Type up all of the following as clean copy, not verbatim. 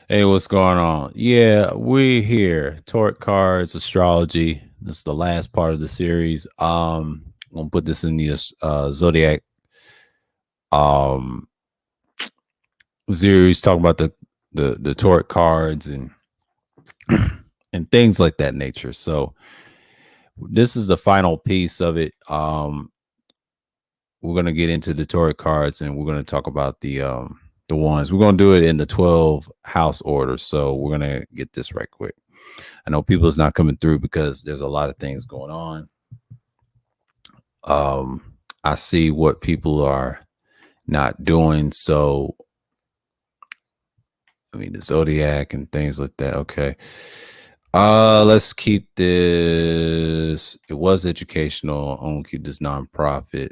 Hey, what's going on? Yeah, we're here. Torque cards, astrology. This is the last part of the series. I'm gonna put this in the Zodiac um series, talking about the Torque cards and and things like that nature. So this is the final piece of it. We're gonna get into the Torque cards and we're gonna talk about the ones. We're gonna do it in the 12 house order. So we're gonna get this right quick. I know people is not coming through because there's a lot of things going on. I see what people are not doing. So, I mean, the Zodiac and things like that. Okay. Let's keep this. It was educational. I'm gonna keep this nonprofit.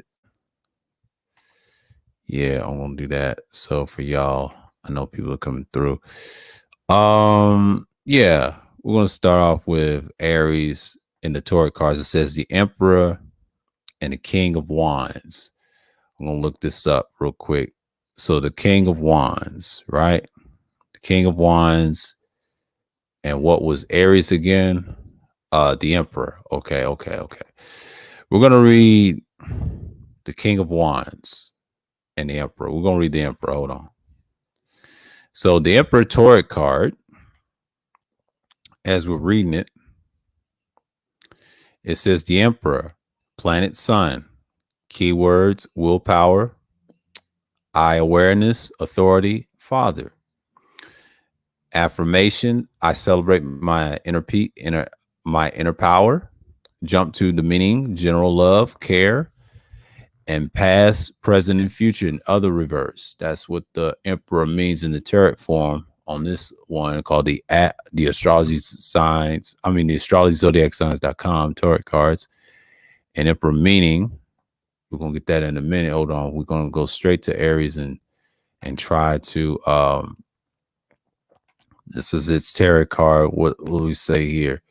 Yeah, I'm gonna do that. So for y'all, I know people are coming through. Yeah, we're gonna start off with Aries in the Torah cards. It says the Emperor and the King of Wands. I'm gonna look this up real quick. So the King of Wands, right? The King of Wands, and what was Aries again? The Emperor. Okay. We're gonna read the King of Wands and the Emperor. We're gonna read the Emperor. Hold on. So the Emperor Torah card, as we're reading it, it says the Emperor, planet Sun, keywords willpower, I awareness, authority, father. Affirmation: I celebrate my my inner power. Jump to the meaning: general love, care, and past, present, and future in other reverse. That's what the Emperor means in the tarot form on this one called the astrology signs. I mean the astrology zodiac signs.com tarot cards and Emperor meaning. We're gonna get that in a minute. Hold on. We're gonna go straight to Aries and try to this is its tarot card. What will we say here?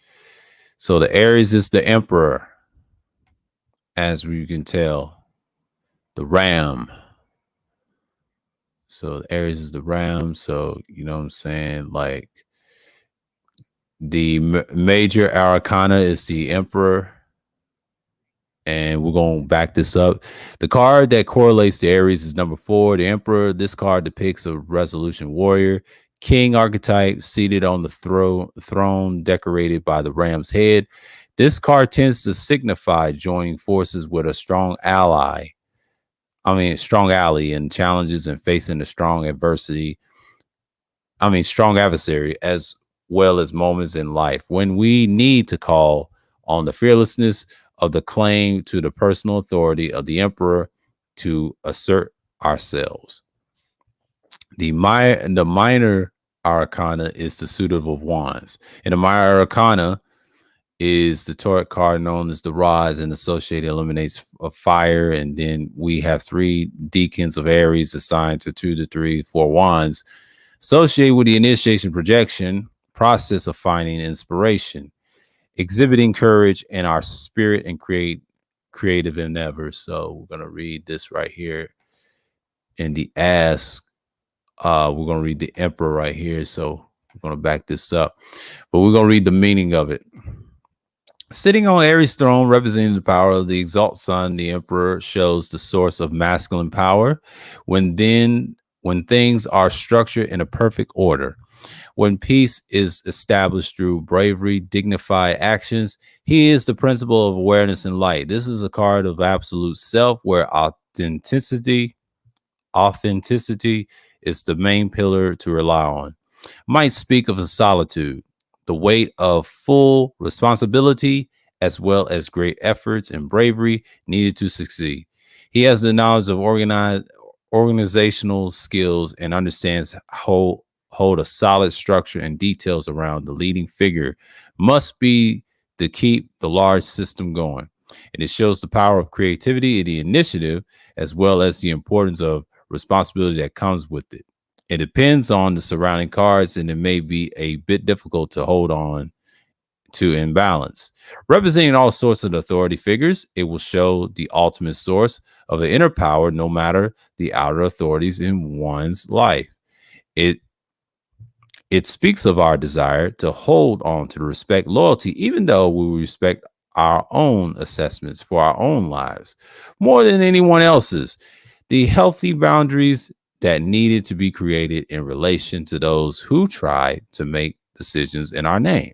So the Aries is the Emperor, as we can tell. The Ram. So the Aries is the Ram. So you know what I'm saying? Like the major arcana is the Emperor. And we're going to back this up. The card that correlates to Aries is number 4, the Emperor. This card depicts a resolution warrior, king archetype seated on the throne decorated by the ram's head. This card tends to signify joining forces with a strong ally. Strong ally in challenges and facing a strong adversity. Strong adversary, as well as moments in life when we need to call on the fearlessness of the claim to the personal authority of the Emperor to assert ourselves. The minor arcana is the suit of wands, and the minor arcana is the tarot card known as the Rise, and associated eliminates of fire. And then we have 3 deacons of Aries assigned to 2 to 3, 4 wands associated with the initiation projection process of finding inspiration, exhibiting courage in our spirit and creative endeavors. So we're going to read this right here in the ask. We're going to read the Emperor right here. So we're going to back this up, but we're going to read the meaning of it. Sitting on Aries' throne, representing the power of the exalt sun, the Emperor shows the source of masculine power. When things are structured in a perfect order, when peace is established through bravery, dignified actions, he is the principle of awareness and light. This is a card of absolute self where authenticity is the main pillar to rely on. Might speak of a solitude, the weight of full responsibility, as well as great efforts and bravery needed to succeed. He has the knowledge of organizational skills and understands how hold a solid structure and details around the leading figure must be to keep the large system going. And it shows the power of creativity and the initiative, as well as the importance of responsibility that comes with it. It depends on the surrounding cards, and it may be a bit difficult to hold on to in balance. Representing all sorts of authority figures, it will show the ultimate source of the inner power, no matter the outer authorities in one's life. It It speaks of our desire to hold on to the respect, loyalty, even though we respect our own assessments for our own lives more than anyone else's. The healthy boundaries that needed to be created in relation to those who try to make decisions in our name.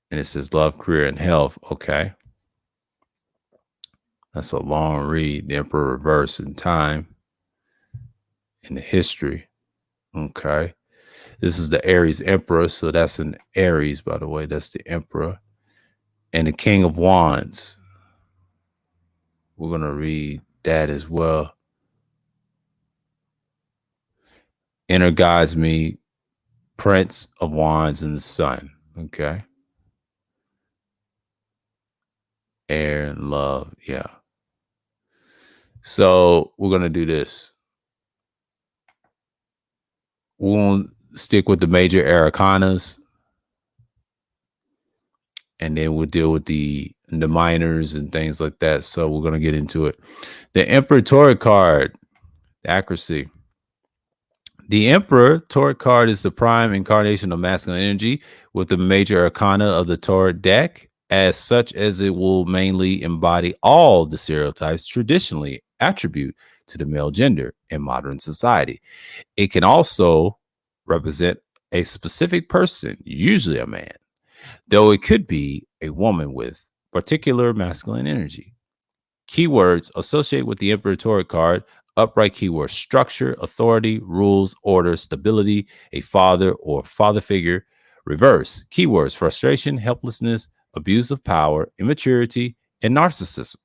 And it says love, career, and health. Okay. That's a long read. The Emperor reverse in time in the history. Okay. This is the Aries Emperor. So that's an Aries, by the way. That's the Emperor. And the King of Wands. We're going to read that as well. Inner guides me, Prince of Wands and the Sun. Okay. Air and love. Yeah. So we're going to do this. We'll stick with the major arcanas, and then we'll deal with the minors and things like that. So we're going to get into it. The Emperor Torah card, accuracy. The Emperor Torah card is the prime incarnation of masculine energy with the major arcana of the Torah deck, as such as it will mainly embody all the stereotypes traditionally attribute to the male gender in modern society. It can also represent a specific person, usually a man, though it could be a woman with particular masculine energy. Keywords associated with the Emperor Torah card: upright keyword structure, authority, rules, order, stability, a father or father figure. Reverse keywords: frustration, helplessness, abuse of power, immaturity, and narcissism.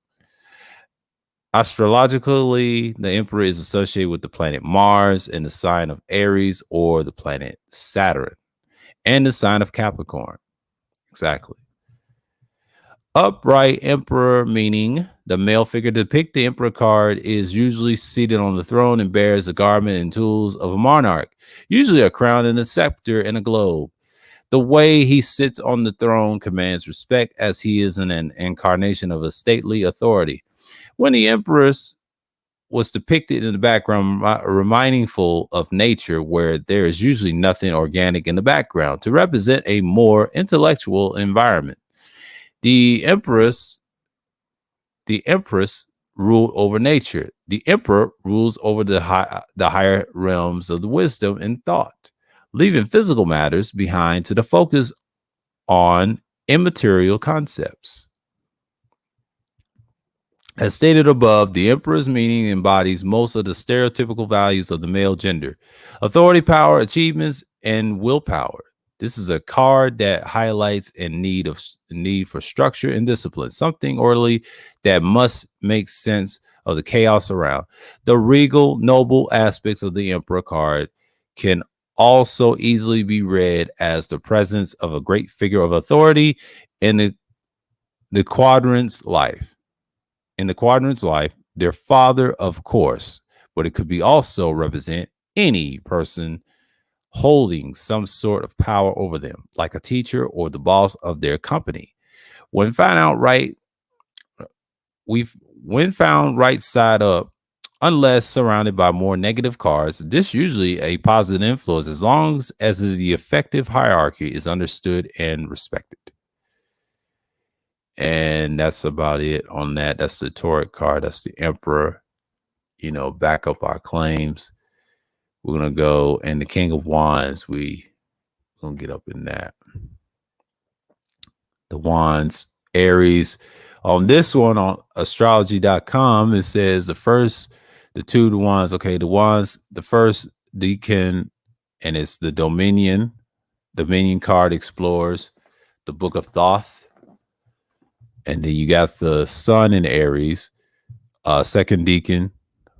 Astrologically, the Emperor is associated with the planet Mars in the sign of Aries, or the planet Saturn and the sign of Capricorn. Exactly. Upright Emperor, meaning the male figure depicted the Emperor card is usually seated on the throne and bears the garment and tools of a monarch, usually a crown and a scepter and a globe. The way he sits on the throne commands respect, as he is an incarnation of a stately authority. When the Empress was depicted in the background, reminding full of nature, where there is usually nothing organic in the background, to represent a more intellectual environment. The Empress ruled over nature. The Emperor rules over the higher realms of the wisdom and thought, leaving physical matters behind to the focus on immaterial concepts. As stated above, the Emperor's meaning embodies most of the stereotypical values of the male gender: authority, power, achievements, and willpower. This is a card that highlights a need for structure and discipline, something orderly that must make sense of the chaos around. The regal, noble aspects of the Emperor card can also easily be read as the presence of a great figure of authority in the quadrant's life. In the quadrant's life, their father, of course, but it could be also represent any person holding some sort of power over them, like a teacher or the boss of their company. When found outright, when found right side up, unless surrounded by more negative cards, this usually a positive influence as long as the effective hierarchy is understood and respected. And that's about it on that. That's the Torah card. That's the Emperor. Back up our claims. We're gonna go, and the King of Wands. We're gonna get up in that. The Wands, Aries. On this one, on astrology.com, it says the Wands. Okay, the Wands, the first decan, and it's the Dominion. Dominion card explores the Book of Thoth. And then you got the Sun in Aries, second decan,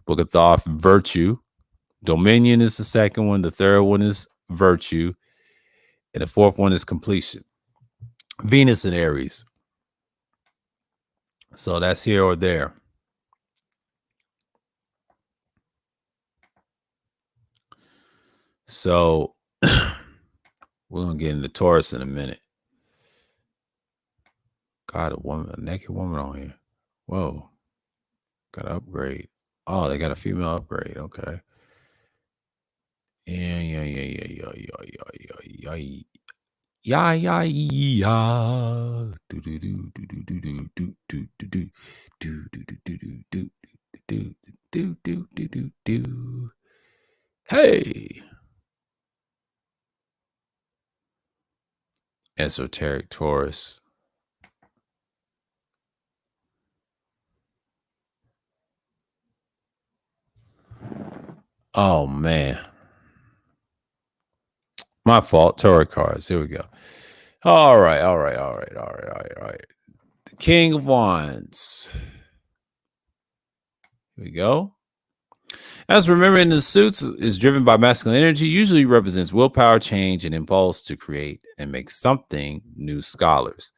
Book of Thoth, virtue. Dominion is the second one. The third one is virtue. And the fourth one is completion. Venus in Aries. So that's here or there. So we're going to get into Taurus in a minute. Got a naked woman on here. Whoa. Got an upgrade. Oh, they got a female upgrade. Okay. And Hey, esoteric Taurus. Oh man, my fault. Tarot cards. Here we go. All right. The King of Wands. Here we go. As remembering the suits is driven by masculine energy, usually represents willpower, change, and impulse to create and make something new. Scholars.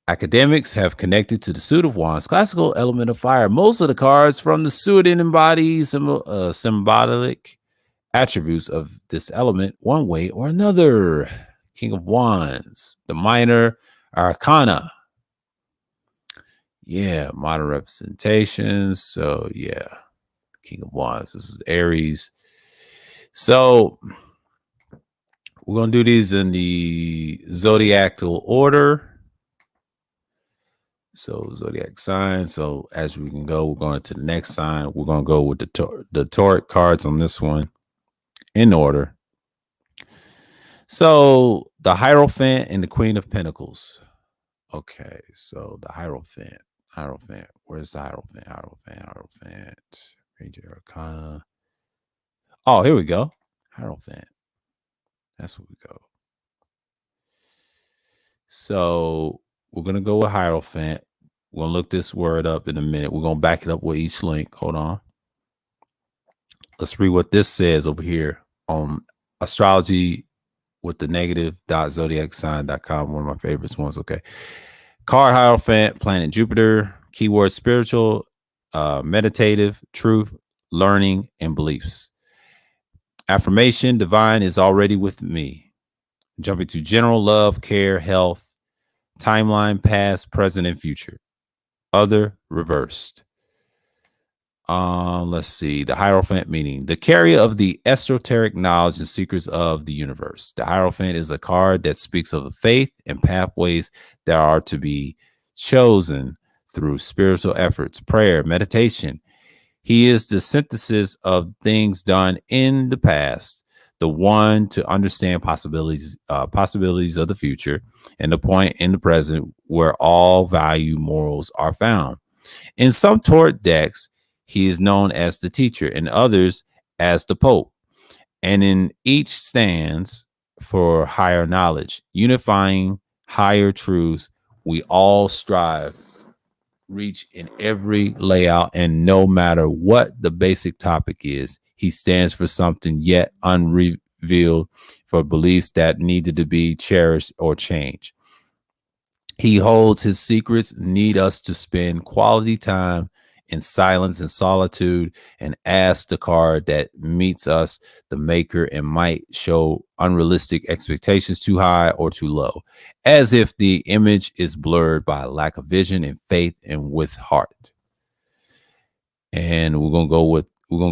Academics have connected to the suit of wands, classical element of fire. Most of the cards from the suit embody symbolic attributes of this element one way or another. King of Wands, the minor arcana. Yeah, modern representations. So, yeah, King of Wands. This is Aries. So, we're going to do these in the zodiacal order. So, zodiac sign. So, as we can go, we're going to the next sign. We're going to go with the Tauric cards on this one in order. So, the Hierophant and the Queen of Pentacles. Okay, so the Hierophant. Where's the Hierophant? Ranger Arcana. Oh, here we go. Hierophant. That's what we go. So we're going to go with Hierophant. We're going to look this word up in a minute. We're going to back it up with each link. Hold on. Let's read what this says over here on Astrology with the negative.zodiacsign.com. One of my favorites ones. Okay. Card Hierophant, planet Jupiter, keyword spiritual, meditative, truth, learning, and beliefs. Affirmation, divine is already with me. Jumping to general love, care, health, timeline, past, present, and future. Other, reversed. Let's see. The Hierophant meaning the carrier of the esoteric knowledge and secrets of the universe. The Hierophant is a card that speaks of the faith and pathways that are to be chosen through spiritual efforts, prayer, meditation. He is the synthesis of things done in the past, the one to understand possibilities of the future, and the point in the present where all value morals are found. In some Tauric decks, he is known as the teacher, and others as the Pope. And in each stands for higher knowledge, unifying higher truths we all strive reach in every layout, and no matter what the basic topic is, he stands for something yet unrevealed, for beliefs that needed to be cherished or changed. He holds his secrets, need us to spend quality time in silence and solitude, and ask the card that meets us, the maker, and might show unrealistic expectations too high or too low, as if the image is blurred by lack of vision and faith and with heart. And we're gonna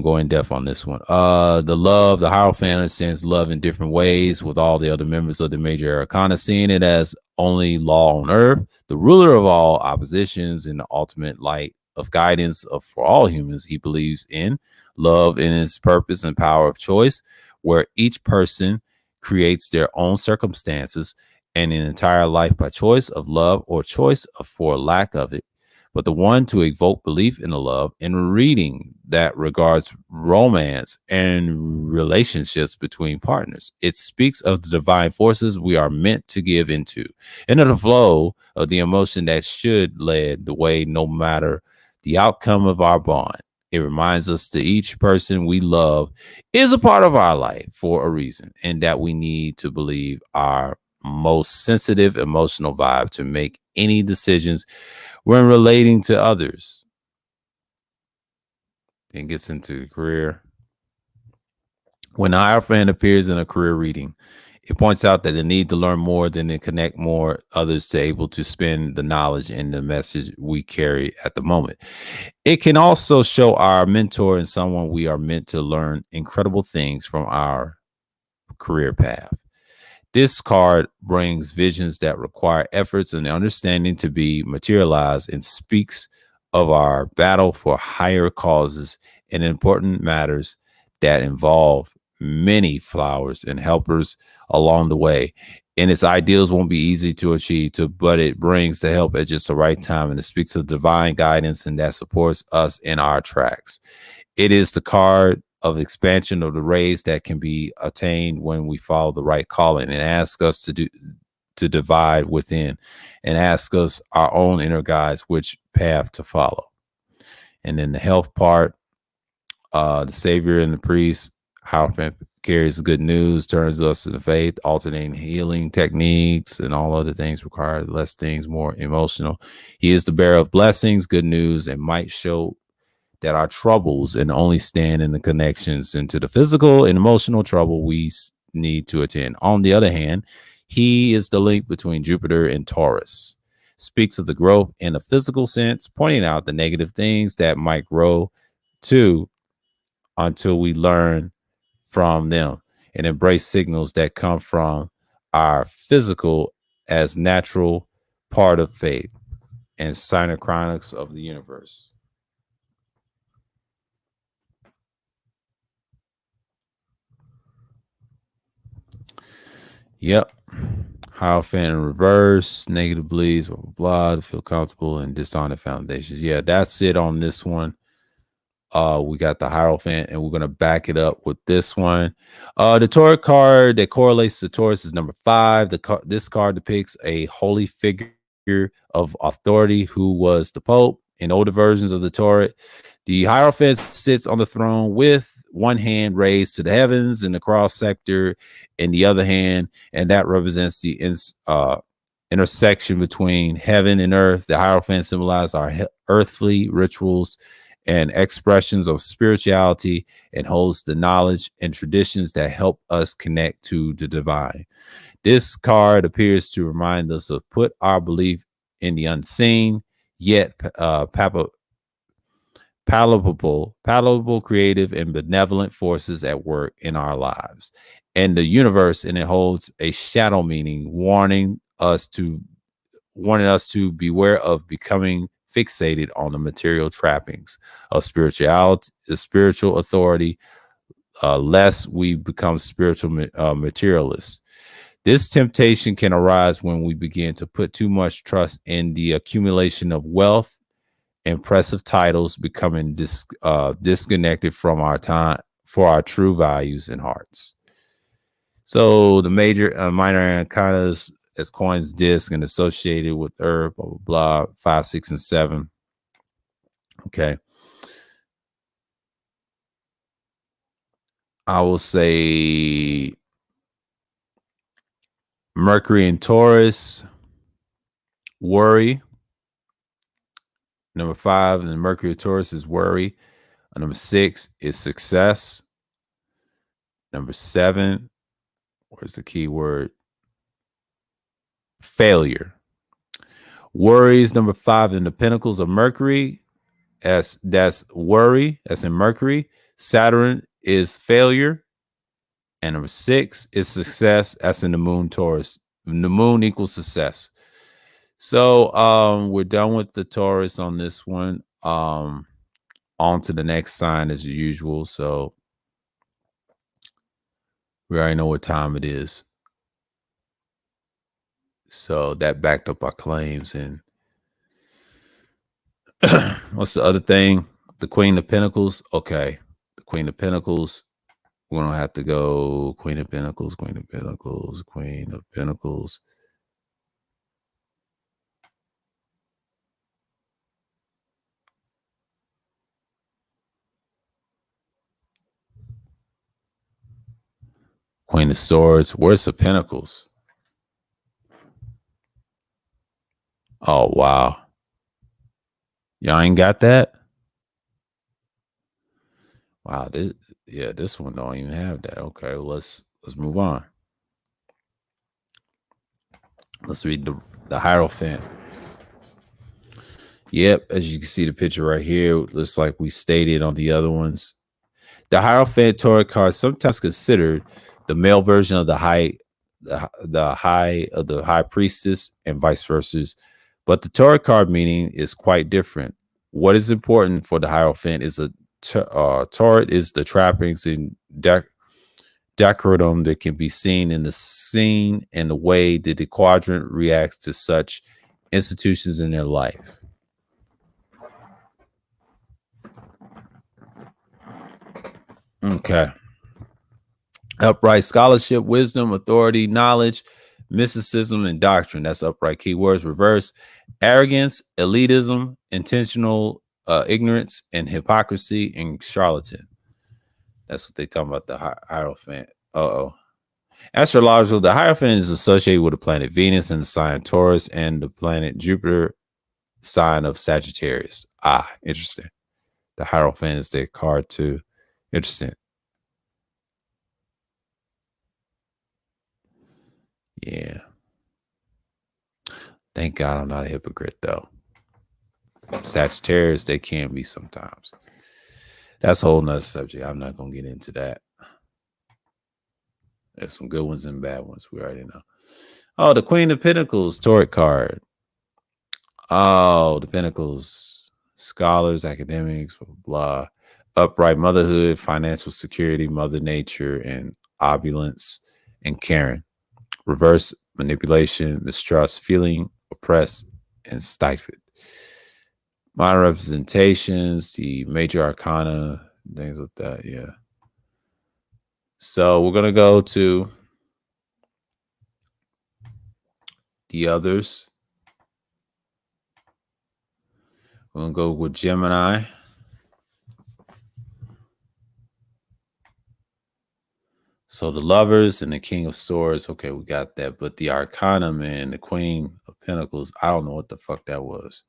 go in depth on this one. The Hierophant understands love in different ways with all the other members of the major arcana, seeing it as only law on earth, the ruler of all oppositions, and the ultimate light of guidance for all humans. He believes in love in its purpose and power of choice, where each person creates their own circumstances and an entire life by choice of love or choice for lack of it. But the one to evoke belief in the love and reading that regards romance and relationships between partners. It speaks of the divine forces we are meant to give into, and of the flow of the emotion that should lead the way no matter the outcome of our bond. It reminds us that each person we love is a part of our life for a reason, and that we need to believe our most sensitive emotional vibe to make any decisions when relating to others. Then gets into career. When the Hierophant appears in a career reading, it points out that the need to learn more than to connect more others to able to spend the knowledge and the message we carry at the moment. It can also show our mentor and someone we are meant to learn incredible things from our career path. This card brings visions that require efforts and understanding to be materialized and speaks of our battle for higher causes and important matters that involve many flowers and helpers along the way. And its ideals won't be easy to achieve, but it brings the help at just the right time. And it speaks of divine guidance and that supports us in our tracks. It is the card of expansion of the rays that can be attained when we follow the right calling and ask us to divide within and ask us our own inner guides which path to follow. And then the health part, the savior and the priest, Hierophant carries good news, turns us to the faith, alternating healing techniques and all other things require less things, more emotional. He is the bearer of blessings, good news, and might show that our troubles and only stand in the connections into the physical and emotional trouble we need to attend. On the other hand, he is the link between Jupiter and Taurus, speaks of the growth in a physical sense, pointing out the negative things that might grow too until we learn from them and embrace signals that come from our physical as natural part of faith and synochronics of the universe. Yep. Hierophant in reverse, negative bleeds, blah, blah, blah, to feel comfortable and dishonored foundations. Yeah, that's it on this one. We got the Hierophant, and we're going to back it up with this one. The Taurus card that correlates to Taurus is number 5. This card depicts a holy figure of authority who was the Pope. In older versions of the Taurus, the Hierophant sits on the throne with one hand raised to the heavens in the cross sector in the other hand, and that represents the intersection between heaven and earth. The Hierophant symbolizes our earthly rituals and expressions of spirituality and holds the knowledge and traditions that help us connect to the divine. This card appears to remind us of put our belief in the unseen, yet palatable, creative, and benevolent forces at work in our lives and the universe, and it holds a shadow meaning, warning us to beware of becoming fixated on the material trappings of spirituality, the spiritual authority, lest we become spiritual materialists. This temptation can arise when we begin to put too much trust in the accumulation of wealth, impressive titles, becoming disconnected from our time for our true values and hearts. So the major minor arcanas as coins, disc, and associated with Earth, blah, blah, blah, 5, 6, and 7. Okay. I will say Mercury and Taurus, worry. Number 5, and Mercury Taurus is worry. Number 6 is success. Number 7, where's the key word? Failure. Worries, number 5 in the Pentacles of Mercury. That's worry. That's in Mercury. Saturn is failure. And number 6 is success. That's in the Moon, Taurus. The Moon equals success. So we're done with the Taurus on this one. On to the next sign as usual. So we already know what time it is. So that backed up our claims. And what's the other thing? The Queen of Pentacles. Okay. The Queen of Pentacles. We're going to have to go Queen of Pentacles, Queen of Pentacles, Queen of Pentacles. Queen of Swords. Where's the Pentacles? Oh, wow. Y'all ain't got that? Wow. This one don't even have that. Okay, well, let's move on. Let's read the Hierophant. Yep, as you can see the picture right here, looks like we stated on the other ones. The Hierophant Tarot card, sometimes considered the male version of the high priestess, and vice versa. But the tarot card meaning is quite different. What is important for the Hierophant is tarot is the trappings and decoratum that can be seen in the scene and the way that the quadrant reacts to such institutions in their life. Okay. Upright scholarship, wisdom, authority, knowledge, mysticism, and doctrine. That's upright keywords. Reverse, arrogance, elitism, intentional ignorance, and hypocrisy, and charlatan. That's what they talk about the Hierophant. Astrological, the Hierophant is associated with the planet Venus and the sign Taurus and the planet Jupiter, sign of Sagittarius. Interesting. The Hierophant is their card too. Interesting. Yeah. Thank God I'm not a hypocrite, though. Sagittarius, they can be sometimes. That's a whole nother subject. I'm not going to get into that. There's some good ones and bad ones. We already know. Oh, the Queen of Pentacles, Tarot card. Oh, the Pentacles. Scholars, academics, blah, blah, blah. Upright motherhood, financial security, mother nature, and opulence, and caring. Reverse, manipulation, mistrust, feeling oppressed and stifled. Minor representations, the major arcana, things like that. Yeah. So we're going to go to the others. We're going to go with Gemini. So the Lovers and the King of Swords. Okay, we got that. But the Arcana, man, the Queen of Pentacles, I don't know what the fuck that was.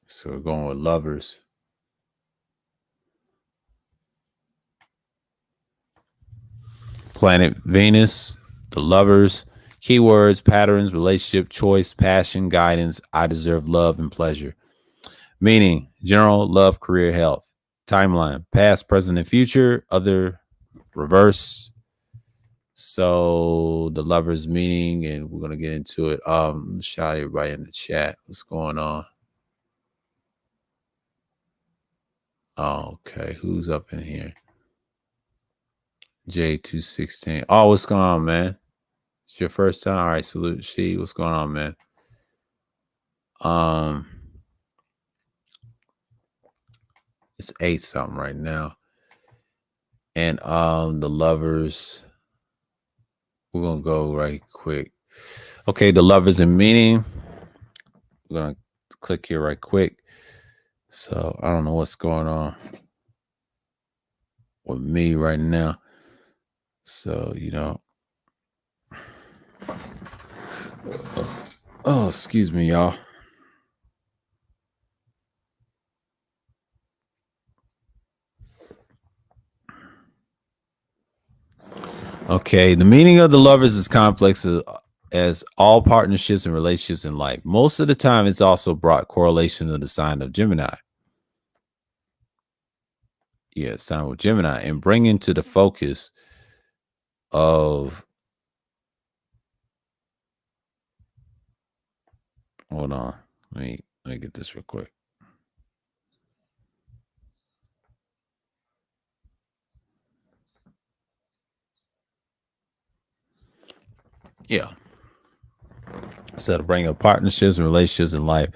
So we're going with Lovers. Planet Venus, the Lovers, keywords, patterns, relationship, choice, passion, guidance. I deserve love and pleasure. Meaning, general, love, career, health. Timeline, past, present, and future. Other, reverse. So the Lovers meaning, and we're gonna get into it. Shout out everybody in the chat. What's going on? Okay, who's up in here? J216. Oh, what's going on, man? It's your first time? All right, salute she. What's going on, man? It's 8 something right now. And the Lovers. We're gonna go right quick. Okay, the Lovers in meaning. We're gonna click here right quick. So I don't know what's going on with me right now. So, you know. Oh, excuse me, y'all. Okay, the meaning of the Lovers is complex as all partnerships and relationships in life. Most of the time, it's also brought correlation to the sign of Gemini. Yeah, sign with Gemini, and bring into the focus of. Hold on, let me get this real quick. Yeah. So to bring up partnerships and relationships in life.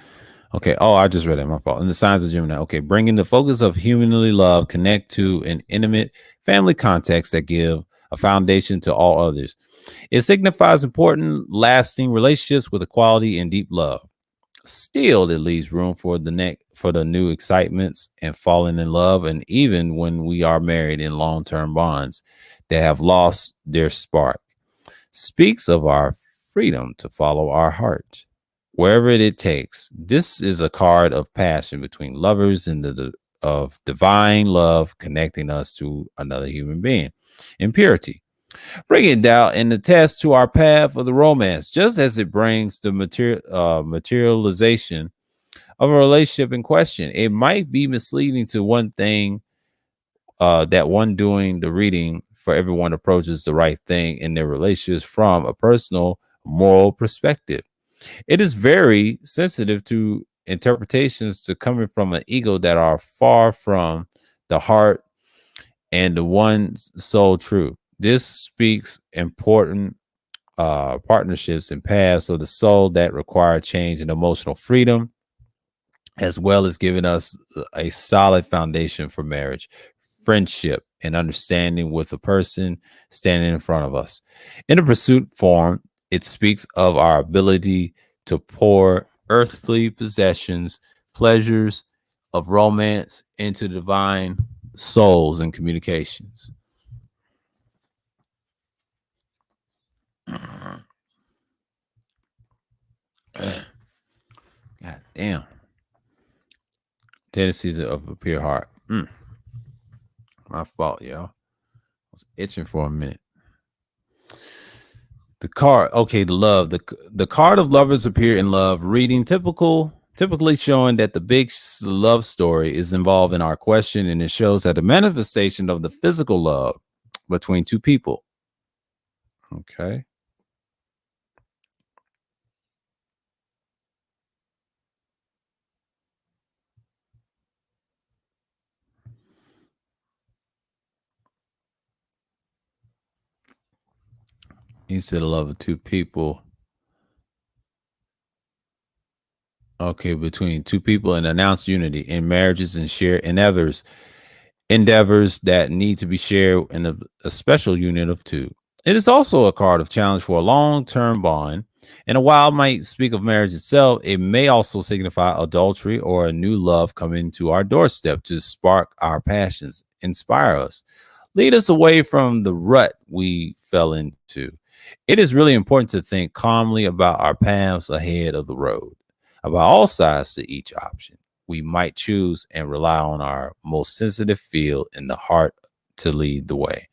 Okay. Oh, I just read it. My fault. And the signs of Gemini. Okay. Bringing the focus of humanly love, connect to an intimate family context that give a foundation to all others. It signifies important, lasting relationships with equality and deep love. Still, it leaves room for the new excitements and falling in love, and even when we are married in long-term bonds that have lost their spark. Speaks of our freedom to follow our heart. wherever it takes. This is a card of passion between lovers and of divine love connecting us to another human being in purity. Bring it down and attest to our path of the romance, just as it brings the materialization of a relationship in question. It might be misleading to one thing that one doing the reading for everyone approaches the right thing in their relationships from a personal moral perspective. It is very sensitive to interpretations to coming from an ego that are far from the heart and the one sole truth. This speaks important partnerships and paths of the soul that require change and emotional freedom, as well as giving us a solid foundation for marriage, friendship, and understanding with the person standing in front of us. In the pursuit form, it speaks of our ability to pour earthly possessions, pleasures of romance into divine souls and communications. God damn. Tendencies of a pure heart. My fault, yo. I was itching for a minute. The card, okay, the love. The card of lovers appear in love reading typically showing that the big love story is involved in our question, and it shows that the manifestation of the physical love between two people. Okay. You said the love of two people. Okay, between two people and announced unity in marriages and shared endeavors that need to be shared in a special unit of two. It is also a card of challenge for a long-term bond. And while it might speak of marriage itself, it may also signify adultery or a new love coming to our doorstep to spark our passions, inspire us, lead us away from the rut we fell into. It is really important to think calmly about our paths ahead of the road, about all sides to each option we might choose, and rely on our most sensitive field in the heart to lead the way.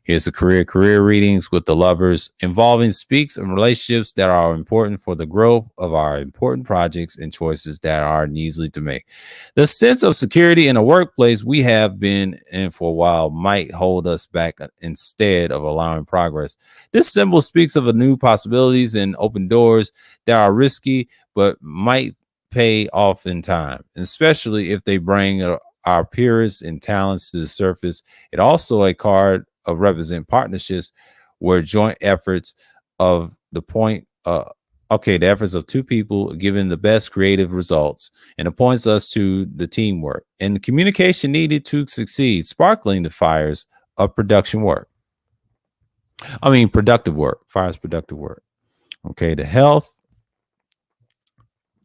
Here's the career readings with the lovers involving speaks and relationships that are important for the growth of our important projects and choices that are easy to make. The sense of security in a workplace we have been in for a while might hold us back instead of allowing progress. This symbol speaks of a new possibilities and open doors that are risky but might pay off in time, especially if they bring our peers and talents to the surface. It also a card of represent partnerships where joint efforts of the point the efforts of two people giving the best creative results, and it points us to the teamwork and the communication needed to succeed, sparkling the fires of productive work. Fires productive work. Okay, the health.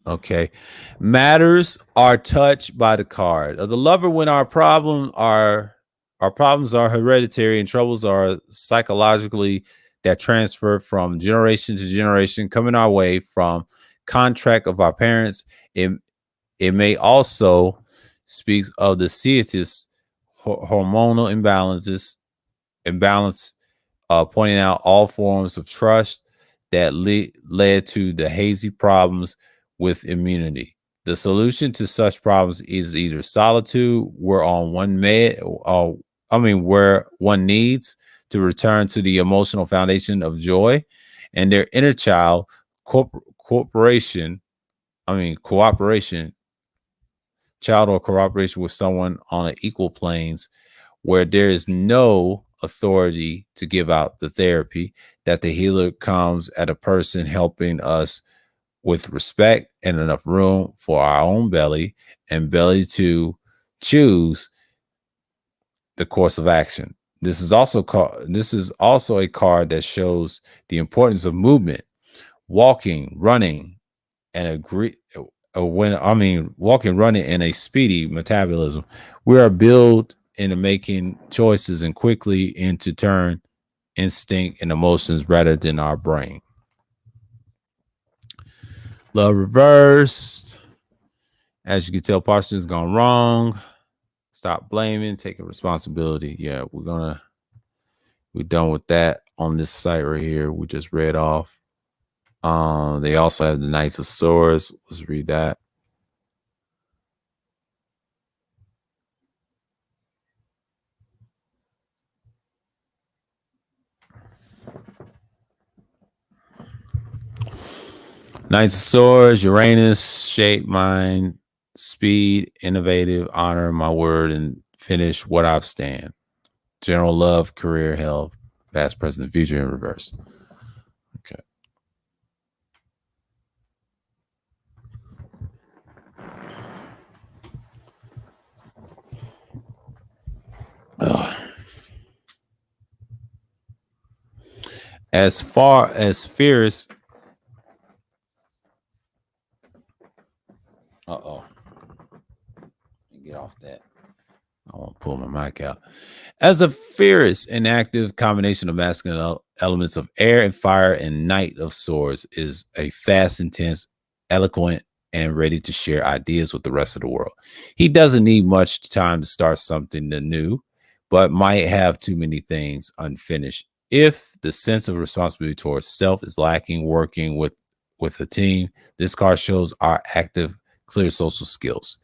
Okay. Matters are touched by the card. The lover, when our problems are hereditary and troubles are psychologically that transfer from generation to generation coming our way from contract of our parents. It may also speak of the cetus hormonal imbalance, pointing out all forms of trust that led to the hazy problems with immunity. The solution to such problems is either solitude, where one needs to return to the emotional foundation of joy, and their inner child cooperation, child or cooperation with someone on an equal planes where there is no authority to give out the therapy, that the healer comes at a person helping us with respect and enough room for our own belly and belly to choose the course of action. This is also a card that shows the importance of movement, walking, running, and walking, running, and a speedy metabolism. We are built into making choices and quickly into turn instinct and emotions rather than our brain. Love reversed. As you can tell, Parsons gone wrong. Stop blaming, taking responsibility. Yeah, we're done with that on this site right here. We just read off. They also have the Knights of Swords. Let's read that. Knights of Swords, Uranus, shape, mind, speed, innovative, honor my word, and finish what I've stand. General love, career, health, past, present, future in reverse. Okay. Ugh. As far as fierce. Uh-oh. Get off that. I want to pull my mic out. As a fierce and active combination of masculine elements of air and fire and Knight of Swords is a fast, intense, eloquent, and ready to share ideas with the rest of the world. He doesn't need much time to start something new, but might have too many things unfinished. If the sense of responsibility towards self is lacking working with a team, this card shows our active, clear social skills.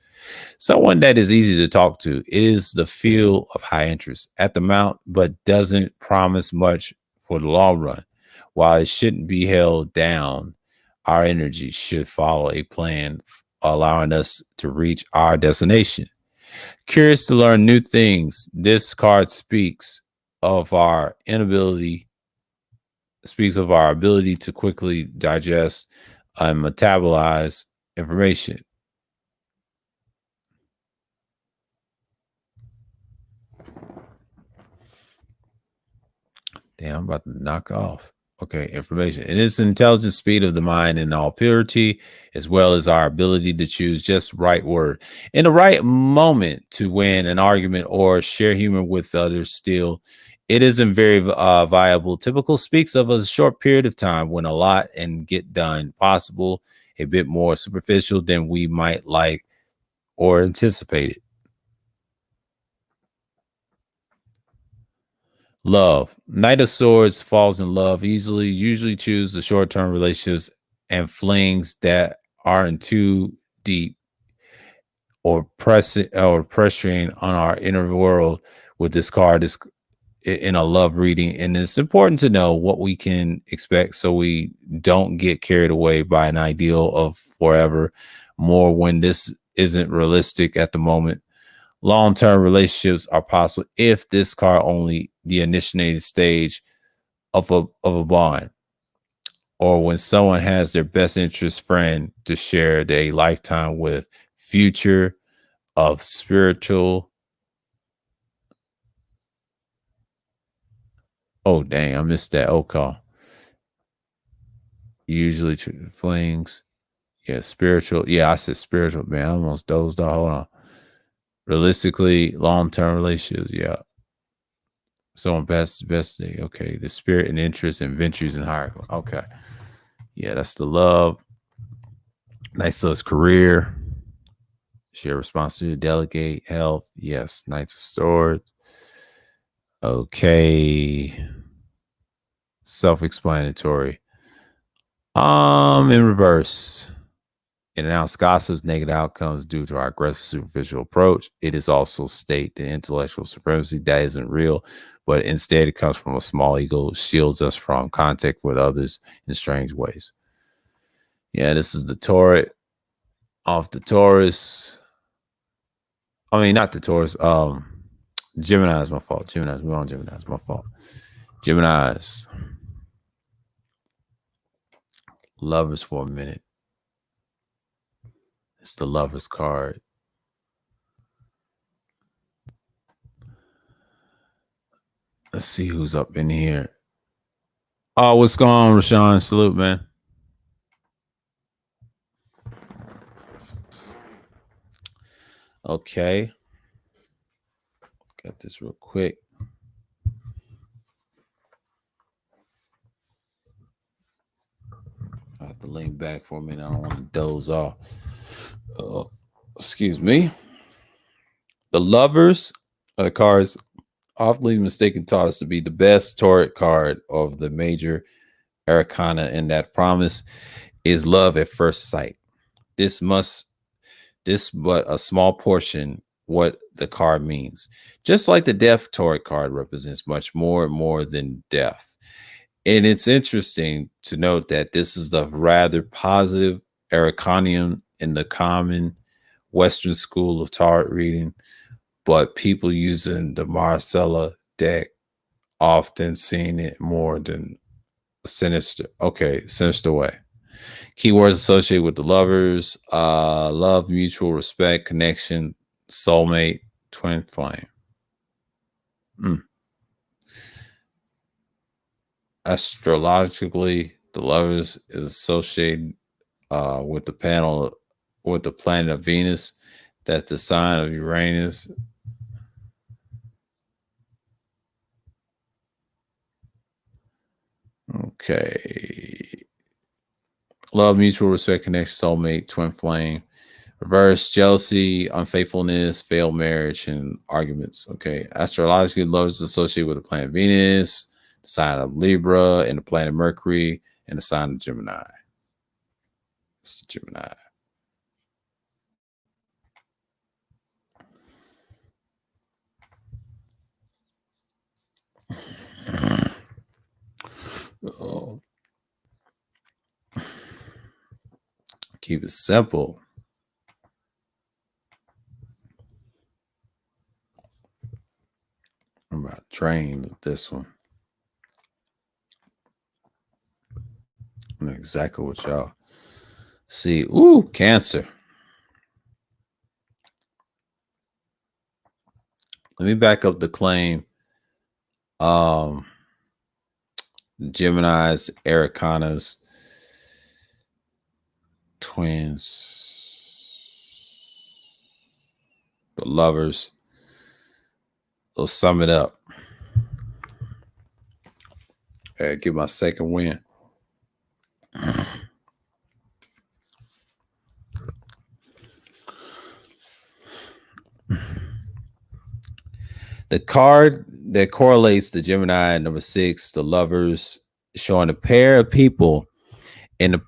Someone that is easy to talk to. It is the field of high interest at the mount, but doesn't promise much for the long run. While it shouldn't be held down, our energy should follow a plan, allowing us to reach our destination. Curious to learn new things, this card speaks of our ability to quickly digest and metabolize information. Damn, I'm about to knock off. Okay, information. And it's intelligent speed of the mind in all purity, as well as our ability to choose just right word in the right moment to win an argument or share humor with others. Still, it isn't very viable. Typical speaks of a short period of time when a lot and get done possible, a bit more superficial than we might like or anticipated. Love. Knight of Swords falls in love easily, usually choose the short term relationships and flings that aren't too deep or pressuring on our inner world with this card is in a love reading. And it's important to know what we can expect so we don't get carried away by an ideal of forever more when this isn't realistic at the moment. Long-term relationships are possible if this card only the initiated stage of a bond, or when someone has their best interest friend to share their lifetime with, future of spiritual. Oh dang, I missed that. Oh call. Usually flings. Yeah, spiritual. Yeah, I said spiritual, man. I almost dozed off. Hold on. Realistically, long-term relationships. Yeah. Someone best day. Okay. The spirit and interest and ventures and higher. Okay. Yeah, that's the love. Nice so his career. Share responsibility, delegate, health. Yes. Knights of Swords. Okay. Self-explanatory. In reverse. It announced gossips, negative outcomes due to our aggressive superficial approach. It is also state the intellectual supremacy that isn't real, but instead it comes from a small ego, shields us from contact with others in strange ways. Yeah, this is the Taurus off the Taurus. I mean, not the Taurus. Gemini is my fault. Gemini's, we're on Gemini. It's my fault. Gemini's. Lovers for a minute. It's the Lovers card. Let's see who's up in here. Oh, what's going on, Rashawn? Salute, man. Okay. Got this real quick. I have to lean back for a minute. I don't want to doze off. Excuse me. The Lovers of the cards often mistaken taught us to be the best tarot card of the major arcana, and that promise is love at first sight. This must this but a small portion what the card means. Just like the death tarot card represents much more and more than death. And it's interesting to note that this is the rather positive arcanium in the common Western school of tarot reading, but people using the Marcella deck often seeing it more than sinister. Okay, sinister way. Keywords associated with the lovers: love, mutual respect, connection, soulmate, twin flame. Mm. Astrologically, the lovers is associated with the panel with the planet of Venus. That the sign of Uranus. Okay. Love, mutual respect, connection, soulmate, twin flame. Reverse: jealousy, unfaithfulness, failed marriage, and arguments. Okay. Astrologically, love is associated with the planet Venus, the sign of Libra, and the planet Mercury, and the sign of Gemini. It's Gemini. Oh, keep it simple. I'm about drained with this one. I know exactly what y'all see. Ooh, Cancer. Let me back up the claim. Um, Gemini's, Arcanas, twins, the lovers. They'll sum it up. Get my second win. The card that correlates the Gemini number 6, the lovers, showing a pair of people in the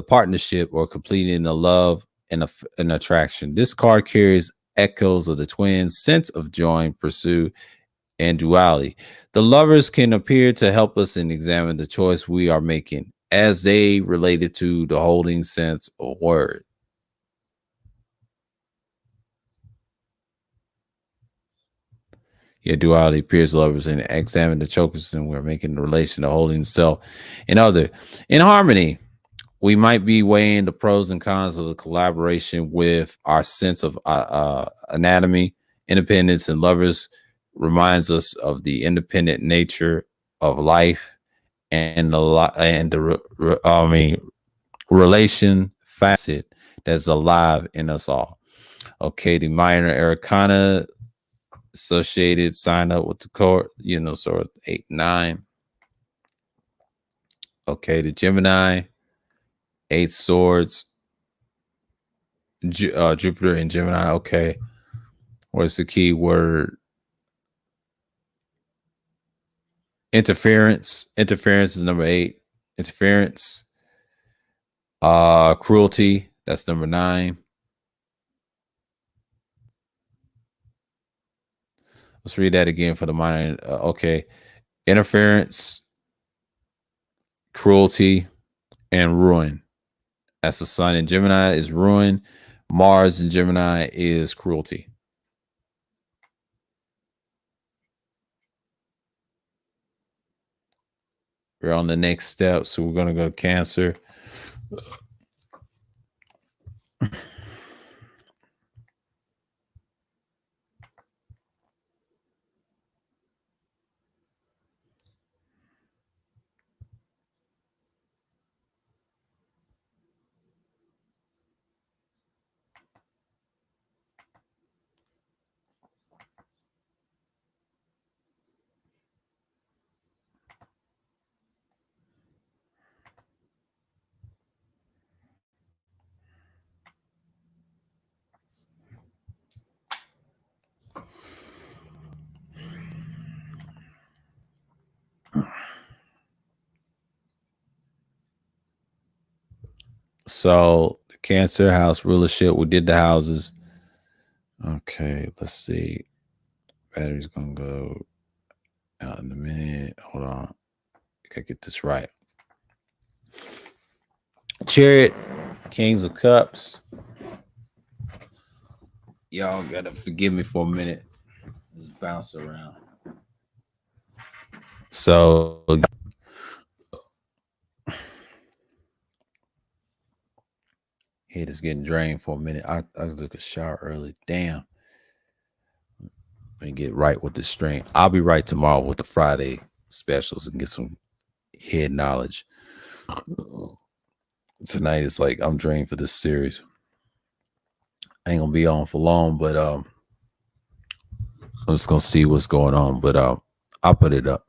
partnership or completing the love and an attraction. This card carries echoes of the twins' sense of joy, pursuit, and duality. The lovers can appear to help us and examine the choice we are making as they related to the holding sense of word. Yeah, duality appears lovers and examine the chokers, and we're making the relation to holding self and other in harmony. We might be weighing the pros and cons of the collaboration with our sense of anatomy, independence, and lovers reminds us of the independent nature of life and the relation facet that's alive in us all. Okay, the minor arcana associated sign up with the court, sort of 8, 9. Okay, the Gemini, 8 swords, Jupiter and Gemini. Okay, what's the key word? Interference. Interference is number 8. Interference. Cruelty. That's number 9. Let's read that again for the minor. Okay, interference, cruelty, and ruin. That's the sun in Gemini is ruin. Mars in Gemini is cruelty. We're on the next step, so we're gonna go to Cancer. So the Cancer house rulership, we did the houses. Okay, let's see. Battery's gonna go out in a minute. Hold on. I gotta get this right. Chariot, Kings of Cups. Y'all gotta forgive me for a minute. Just bounce around. So head is getting drained for a minute. I took a shower early. Damn. Let me get right with the stream. I'll be right tomorrow with the Friday specials and get some head knowledge. Tonight is like I'm drained for this series. I ain't gonna be on for long, but I'm just gonna see what's going on. But I'll put it up.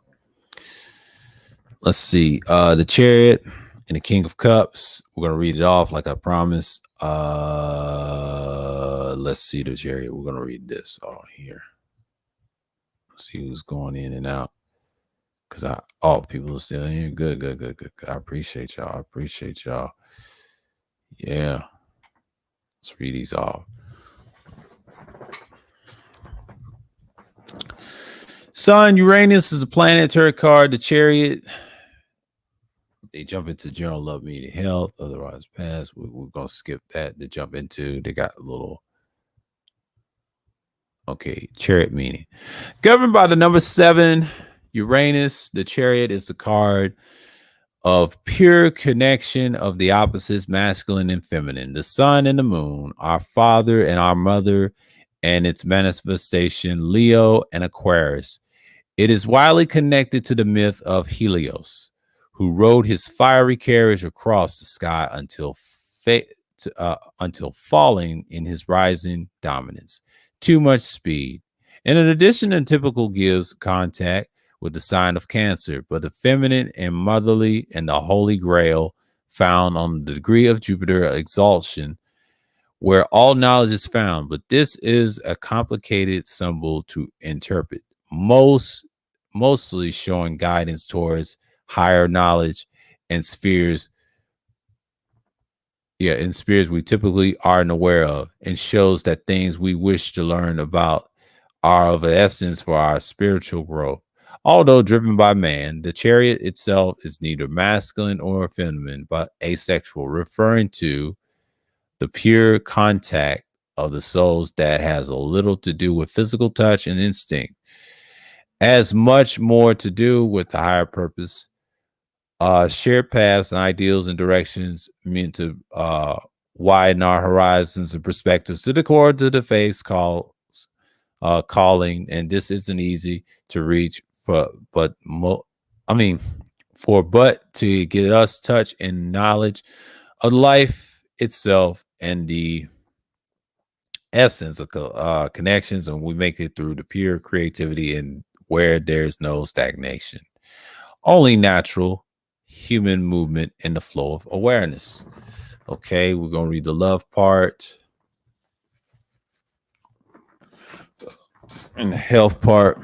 Let's see. The Chariot and the King of Cups. We're gonna read it off like I promised. Let's see the Chariot. We're gonna read this all here. Let's see who's going in and out. Cause people are still here. Good. I appreciate y'all. Yeah. Let's read these off. Sun, Uranus is a planetary card. The Chariot. They jump into general love, meaning health, otherwise pass. We're going to skip that to jump into. They got a little. Okay, Chariot meaning. Governed by the number 7, Uranus, the Chariot is the card of pure connection of the opposites, masculine and feminine. The sun and the moon, our father and our mother, and its manifestation, Leo and Aquarius. It is widely connected to the myth of Helios, who rode his fiery carriage across the sky until falling in his rising dominance. Too much speed. And in addition, it typical gives contact with the sign of Cancer, but the feminine and motherly and the holy grail found on the degree of Jupiter exaltation, where all knowledge is found. But this is a complicated symbol to interpret, mostly showing guidance towards higher knowledge and spheres. Yeah, in spheres we typically aren't aware of, and shows that things we wish to learn about are of essence for our spiritual growth. Although driven by man, the Chariot itself is neither masculine or feminine, but asexual, referring to the pure contact of the souls that has a little to do with physical touch and instinct, as much more to do with the higher purpose. Shared paths and ideals and directions meant to widen our horizons and perspectives to the core to the faith's calling, and this isn't easy to reach but to get us touch and knowledge of life itself and the essence of connections, and we make it through the pure creativity and where there's no stagnation, only natural human movement in the flow of awareness. Okay, we're gonna read the love part and the health part.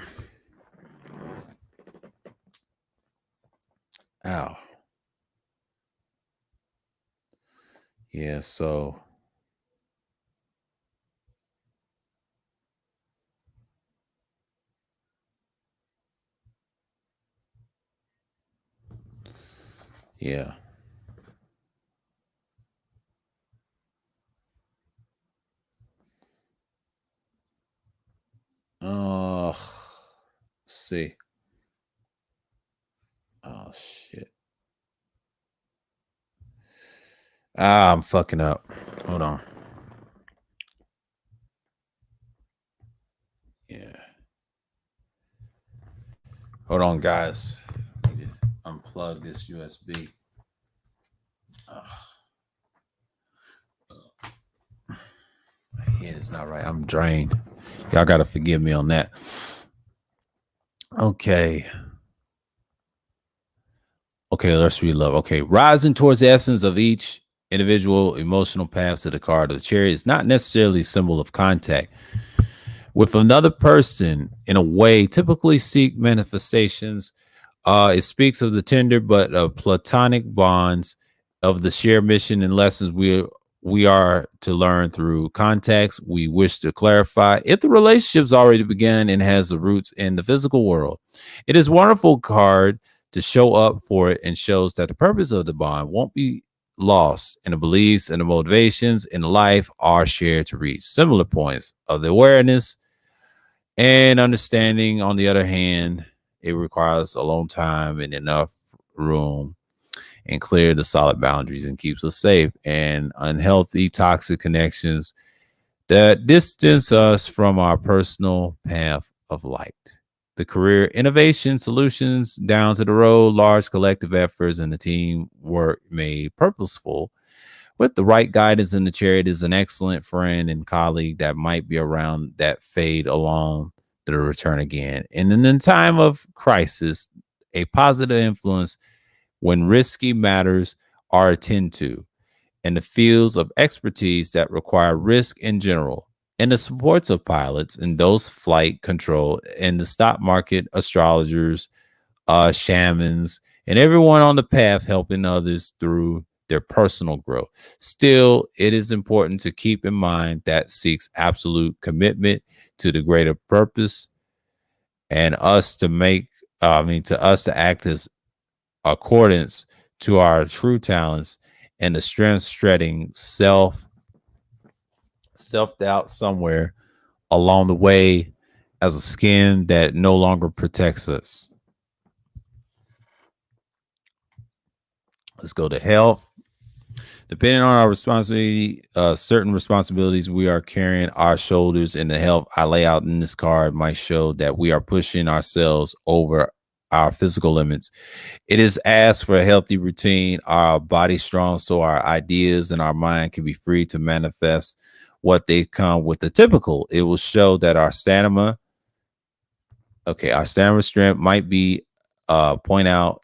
Ow. Yeah, so yeah. Let's see. Oh shit. I'm fucking up. Hold on. Yeah. Hold on, guys. I need to unplug this USB. My head is not right. I'm drained. Y'all gotta forgive me on that. Okay. Okay, let's read love. Okay, rising towards the essence of each individual emotional path to the card of the Chariot is not necessarily a symbol of contact with another person in a way typically seek manifestations. It speaks of the tender but platonic bonds of the shared mission and lessons we are to learn through context. We wish to clarify if the relationship's already begun and has the roots in the physical world. It is a wonderful card to show up for it and shows that the purpose of the bond won't be lost, and the beliefs and the motivations in life are shared to reach similar points of the awareness and understanding. On the other hand, it requires a long time and enough room and clear the solid boundaries and keeps us safe, and unhealthy toxic connections that distance us from our personal path of light. The career innovation solutions down to the road, large collective efforts and the team work made purposeful with the right guidance in the chariot is an excellent friend and colleague that might be around that fade along to return again. And in the time of crisis, a positive influence when risky matters are attended to, and the fields of expertise that require risk in general, and the supports of pilots and those flight control and the stock market astrologers, shamans, and everyone on the path helping others through their personal growth. Still, it is important to keep in mind that seeks absolute commitment to the greater purpose and us to make, to us to act as accordance to our true talents and the strength shredding self doubt somewhere along the way as a skin that no longer protects us. Let's go to health. Depending on our responsibility, certain responsibilities we are carrying our shoulders, and the health I lay out in this card might show that we are pushing ourselves over our physical limits. It is asked for a healthy routine, our body strong, so our ideas and our mind can be free to manifest what they come with the typical. It will show that our stamina strength point out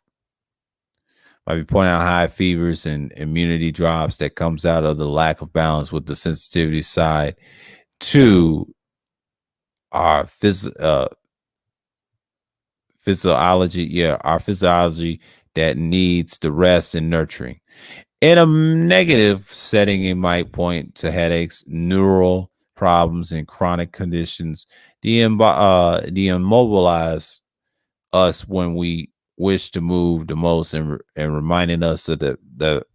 point out high fevers and immunity drops that comes out of the lack of balance with the sensitivity side to our physiology. Yeah, our physiology that needs the rest and nurturing. In a negative setting, it might point to headaches, neural problems, and chronic conditions. The immobilize us when we wish to move the most, and reminding us of the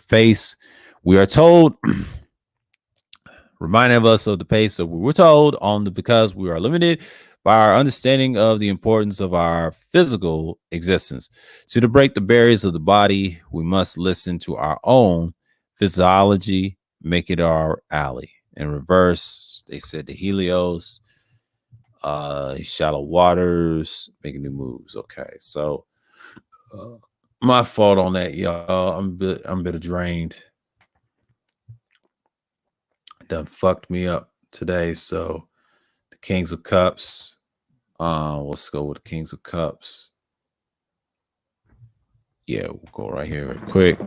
pace we are told. Reminding us of the pace that we were told on the because we are limited by our understanding of the importance of our physical existence. So to break the barriers of the body, we must listen to our own physiology, make it our ally. In reverse, they said the Helios, shallow waters, making new moves. Okay, so my fault on that, y'all. I'm a bit drained. Done fucked me up today. So the Kings of Cups. Let's go with the Kings of Cups. Yeah, we'll go right here real quick.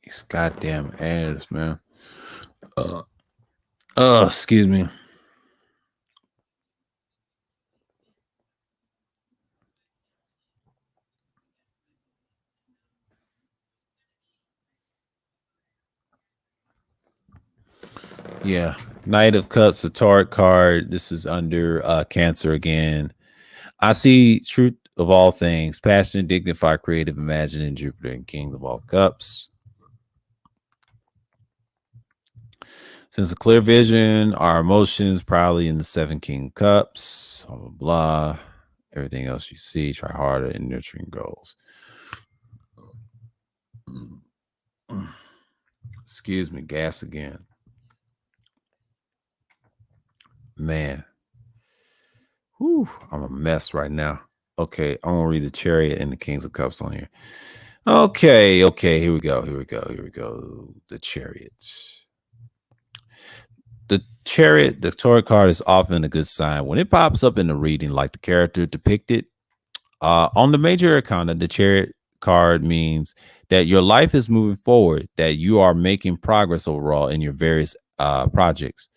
These goddamn ads, man. Excuse me. Yeah. Knight of Cups, a tarot card. This is under Cancer again. I see truth of all things, passionate, dignified, creative, imagining, Jupiter, and King of all cups. Since a clear vision, our emotions probably in the seven King cups, blah, blah, blah. Everything else you see, try harder in nurturing goals. Excuse me, gas again. Man. Whew, I'm a mess right now. Okay, I'm gonna read the Chariot and the Kings of Cups on here. Okay, here we go. The Chariots. Chariot, the Torah card is often a good sign when it pops up in the reading, like the character depicted. On the major arcana, the Chariot card means that your life is moving forward, that you are making progress overall in your various projects.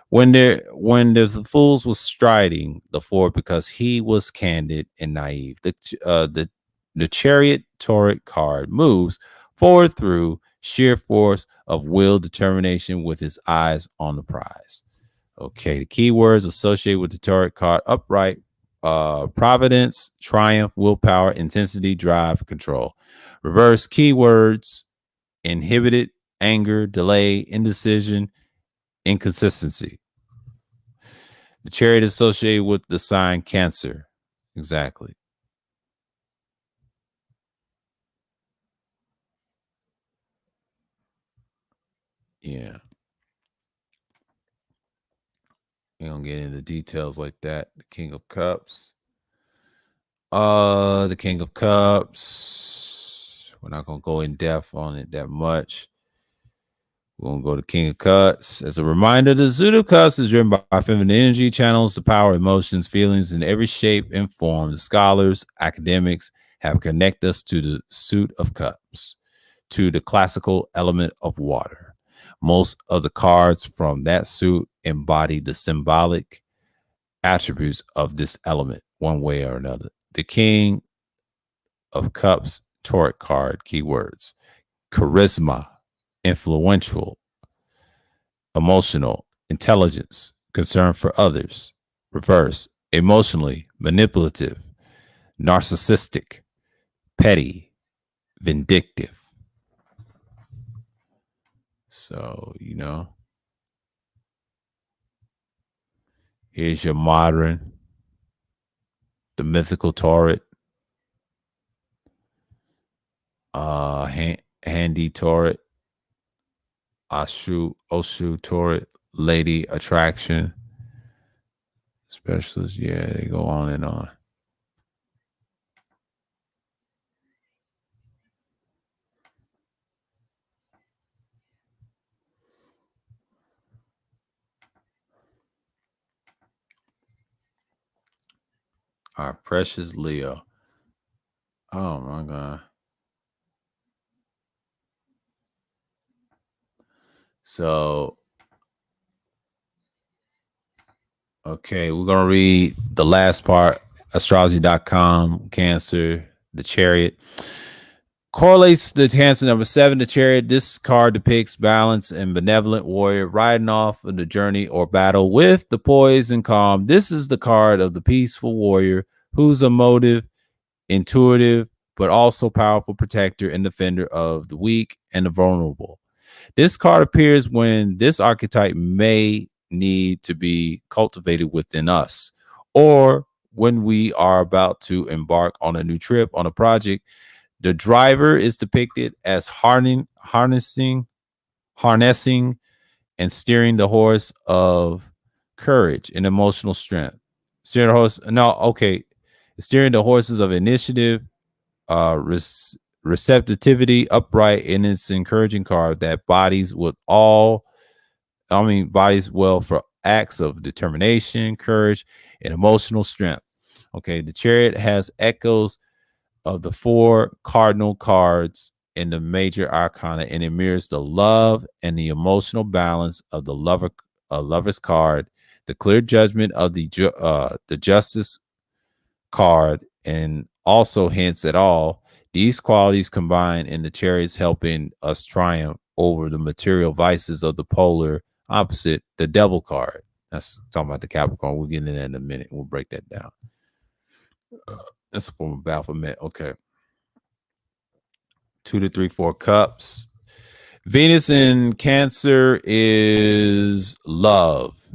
When the fools was striding the floor because he was candid and naive, the Chariot Torah card moves forward through sheer force of will determination with his eyes on the prize. Okay, the keywords associated with the tarot card: upright, providence, triumph, willpower, intensity, drive, control. Reverse keywords: inhibited, anger, delay, indecision, inconsistency. The chariot associated with the sign Cancer. Exactly. Yeah. We don't get into details like that. The King of Cups. The King of Cups. We're not gonna go in depth on it that much. We're gonna go to King of Cups. As a reminder, the Zodiac of Cups is driven by feminine energy, channels the power, emotions, feelings in every shape and form. The scholars, academics have connected us to the suit of cups, to the classical element of water. Most of the cards from that suit embody the symbolic attributes of this element, one way or another. The King of Cups Torah card keywords: charisma, influential, emotional, intelligence, concern for others. Reverse, emotionally, manipulative, narcissistic, petty, vindictive. So, here's your modern, the mythical Torah, handy Torah, Oshu Torah, lady attraction, specialist. Yeah, they go on and on. Our precious Leo. Oh my God. So, okay, we're going to read the last part. Astrology.com, Cancer, the Chariot. Correlates the Cancer number 7, the Chariot. This card depicts balance and benevolent warrior riding off of the journey or battle with the poise and calm. This is the card of the peaceful warrior who's emotive, intuitive, but also powerful protector and defender of the weak and the vulnerable. This card appears when this archetype may need to be cultivated within us, or when we are about to embark on a new trip, on a project. The driver is depicted as harnessing, and steering the horse of courage and emotional strength. Steering the horse, no, okay. Steering the horses of initiative, uh, receptivity, upright, and it's an encouraging card that bodies well for acts of determination, courage, and emotional strength. Okay, the Chariot has echoes of the 4 cardinal cards in the major arcana, and it mirrors the love and the emotional balance of the lover's card, the clear judgment of the justice card, and also hints at all these qualities combined in the Chariots, helping us triumph over the material vices of the polar opposite, the devil card. That's talking about the Capricorn. We'll get into that in a minute. We'll break that down. That's a form of Baphomet. Okay. 2 to 3, 4 cups. Venus in Cancer is love.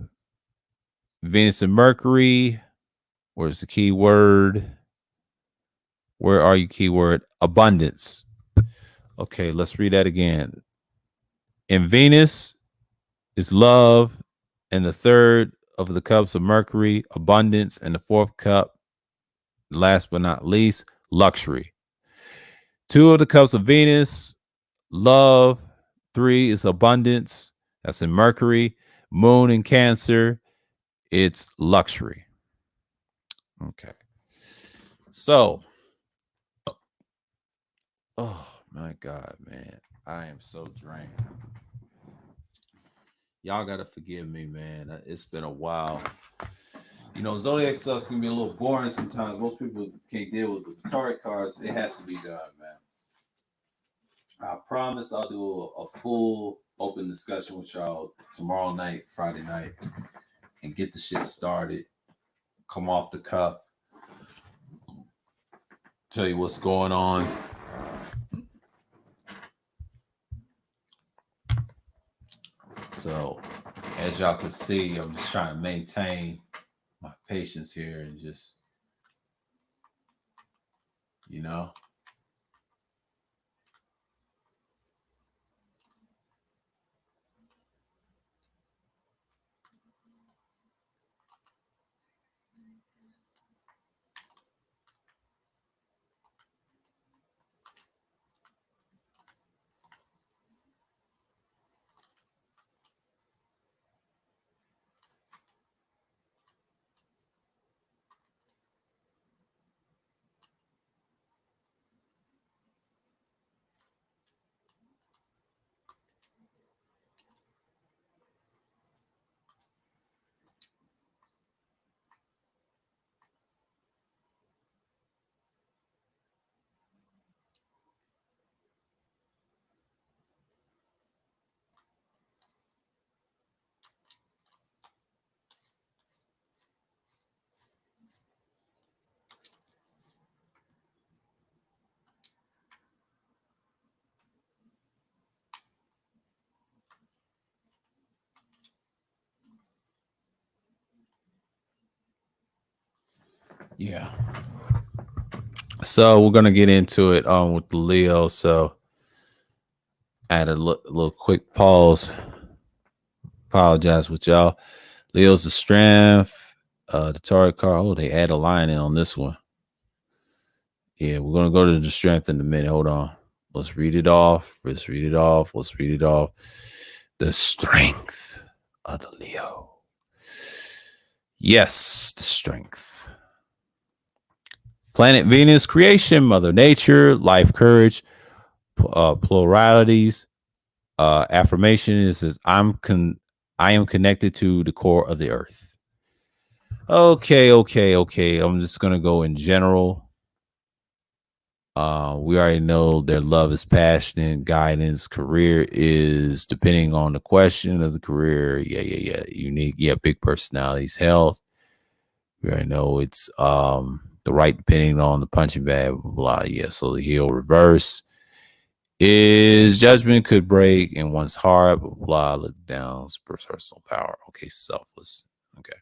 Venus and Mercury. Where's the key word? Where are you, keyword? Abundance. Okay, let's read that again. In Venus is love, and the 3rd of the cups of Mercury, abundance, and the 4th cup, last but not least, luxury. 2 of the cups of Venus, love. 3 is abundance. That's in Mercury. Moon in Cancer, it's luxury. Okay. So, oh my God, man. I am so drained. Y'all gotta forgive me, man. It's been a while. You know, Zodiac stuff's gonna be a little boring sometimes. Most people can't deal with the tarot cards. It has to be done, man. I promise I'll do a full open discussion with y'all tomorrow night, Friday night, and get the shit started. Come off the cuff, tell you what's going on. So, as y'all can see, I'm just trying to maintain my patience here and just, you know. Yeah. So we're gonna get into it with the Leo. So add a little quick pause. Apologize with y'all. Leo's the strength. The tarot card. Oh, they add a line in on this one. Yeah, we're gonna go to the strength in a minute. Hold on. Let's read it off. Let's read it off. Let's read it off. The strength of the Leo. Yes, the strength. Planet Venus, creation, Mother Nature, life, courage, pluralities. Affirmation is I am connected to the core of the earth. Okay. I'm just gonna go in general. We already know their love is passionate, guidance, career is depending on the question of the career. Yeah. Unique, yeah, big personalities, health. We already know it's the right depending on the punching bag, blah, blah. Yeah, so the heel reverse is judgment could break in one's heart, blah, blah, look down, personal power. Okay, selfless. Okay.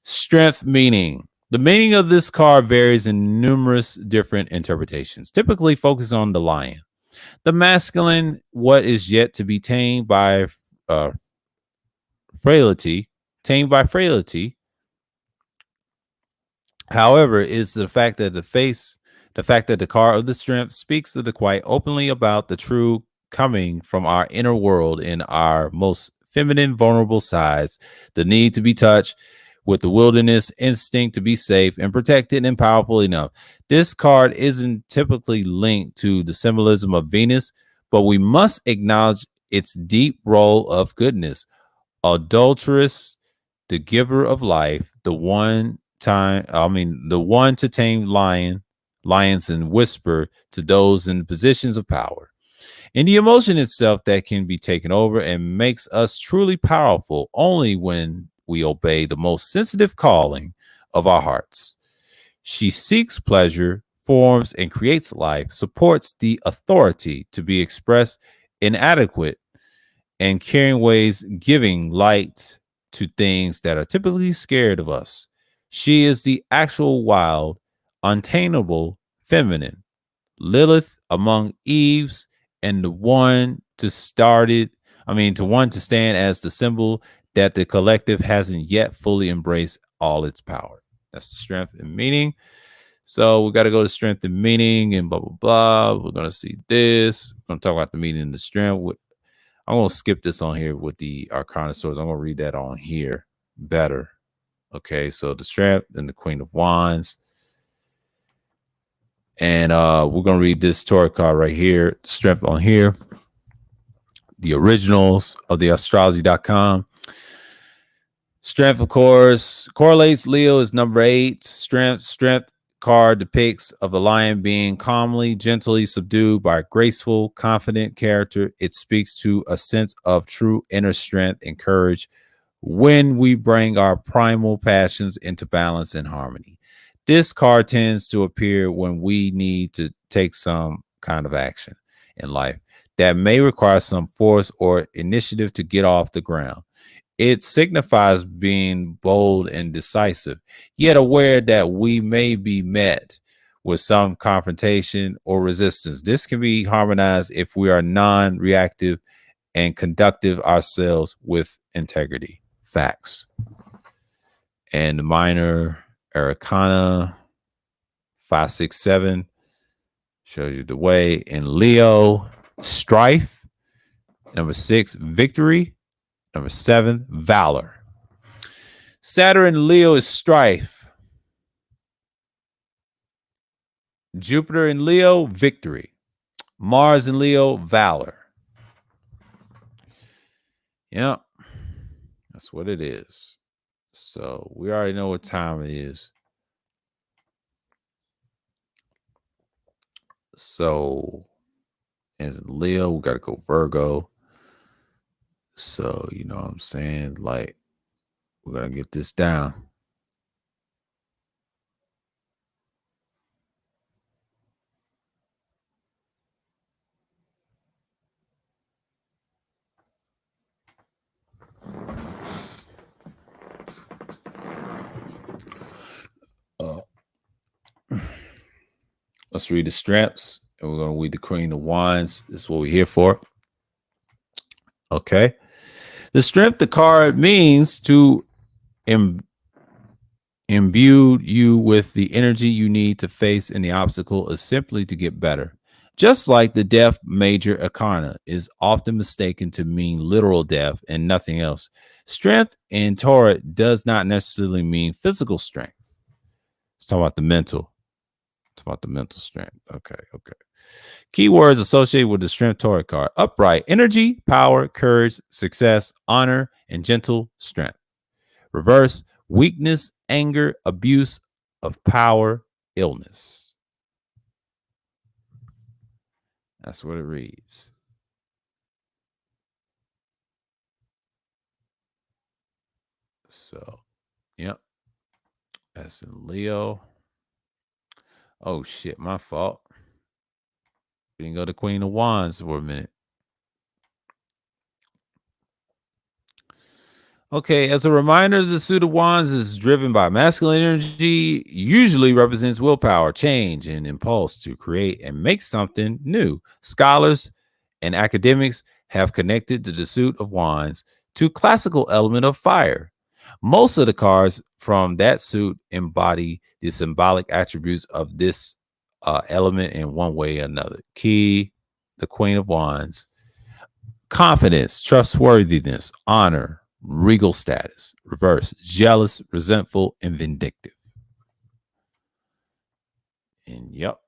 Strength meaning. The meaning of this card varies in numerous different interpretations, typically focus on the lion. The masculine, what is yet to be uh, frailty, tamed by frailty. However, is the fact that the card of the strength speaks to the quite openly about the true coming from our inner world in our most feminine, vulnerable sides, the need to be touched with the wilderness instinct to be safe and protected and powerful enough. This card isn't typically linked to the symbolism of Venus, but we must acknowledge its deep role of goodness, adulteress, the giver of life, the one to tame lions and whisper to those in positions of power. And the emotion itself that can be taken over and makes us truly powerful only when we obey the most sensitive calling of our hearts. She seeks pleasure, forms and creates life, supports the authority to be expressed inadequate and carrying ways giving light to things that are typically scared of us. She is the actual wild, untamable feminine, Lilith among Eves, and the one to one to stand as the symbol that the collective hasn't yet fully embraced all its power. That's the strength and meaning. So we got to go to strength and meaning and blah blah blah. We're gonna see this. We're gonna talk about the meaning and the strength. I'm gonna skip this on here with the Arcana swords. I'm gonna read that on here better. Okay, so the Strength and the Queen of Wands. And we're gonna read this tarot card right here, Strength on here. The originals of the astrology.com. Strength, of course, correlates. Leo is number 8. Strength card depicts of a lion being calmly, gently subdued by a graceful, confident character. It speaks to a sense of true inner strength and courage when we bring our primal passions into balance and harmony. This card tends to appear when we need to take some kind of action in life that may require some force or initiative to get off the ground. It signifies being bold and decisive, yet aware that we may be met with some confrontation or resistance. This can be harmonized if we are non-reactive and conductive ourselves with integrity. Facts. And the minor arcana 567 shows you the way. In Leo, strife. Number 6, victory. Number 7, valor. Saturn in Leo is strife. Jupiter in Leo, victory. Mars in Leo, valor. Yeah, that's what it is. So we already know what time it is. So as Leo, we got to go Virgo. So, you know what I'm saying? Like, we're going to get this down. Let's read the strengths, and we're going to read the Queen of Wands. This is what we're here for. Okay. The strength the card means to imbue you with the energy you need to face any obstacle is simply to get better. Just like the death major arcana is often mistaken to mean literal death and nothing else. Strength in Torah does not necessarily mean physical strength. It's talking about the mental. It's about the mental strength. Okay. Keywords associated with the strength Torah card: upright, energy, power, courage, success, honor, and gentle strength. Reverse, weakness, anger, abuse of power, illness. That's what it reads. So, yep. That's in Leo. Oh, shit. My fault. We didn't go to Queen of Wands for a minute. Okay, as a reminder, the suit of wands is driven by masculine energy, usually represents willpower, change, and impulse to create and make something new. Scholars and academics have connected the suit of wands to classical element of fire. Most of the cards from that suit embody the symbolic attributes of this element in one way or another. Key, the Queen of Wands: confidence, trustworthiness, honor, regal status. Reverse, jealous, resentful, and vindictive. And yep.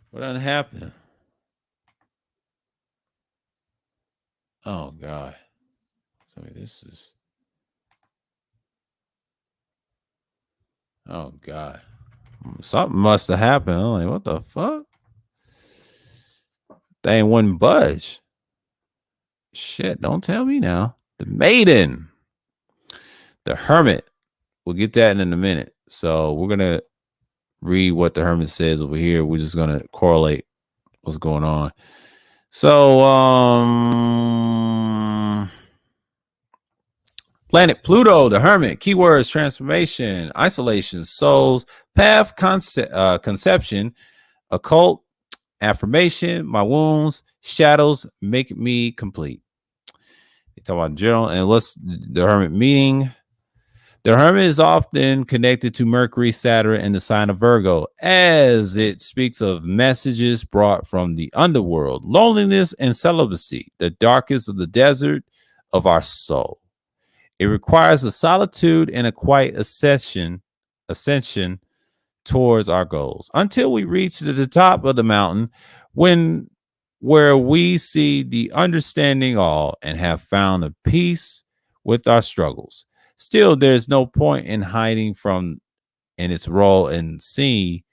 What done happened? Oh God. So this is, oh God. Something must have happened. I'm like, what the fuck? They wouldn't budge. Shit, don't tell me now. The Maiden. The Hermit. We'll get that in a minute. So we're gonna read what the Hermit says over here. We're just gonna correlate what's going on. So Planet Pluto, the Hermit. Keywords: transformation, isolation, souls, path, conception, occult, affirmation, my wounds, shadows make me complete. You talk about general, and what's the Hermit meaning? The Hermit is often connected to Mercury, Saturn, and the sign of Virgo, as it speaks of messages brought from the underworld, loneliness, and celibacy, the darkest of the desert of our soul. It requires a solitude and a quiet ascension towards our goals until we reach to the top of the mountain, when where we see the understanding all and have found a peace with our struggles. Still, there's no point in hiding from in its role and seeing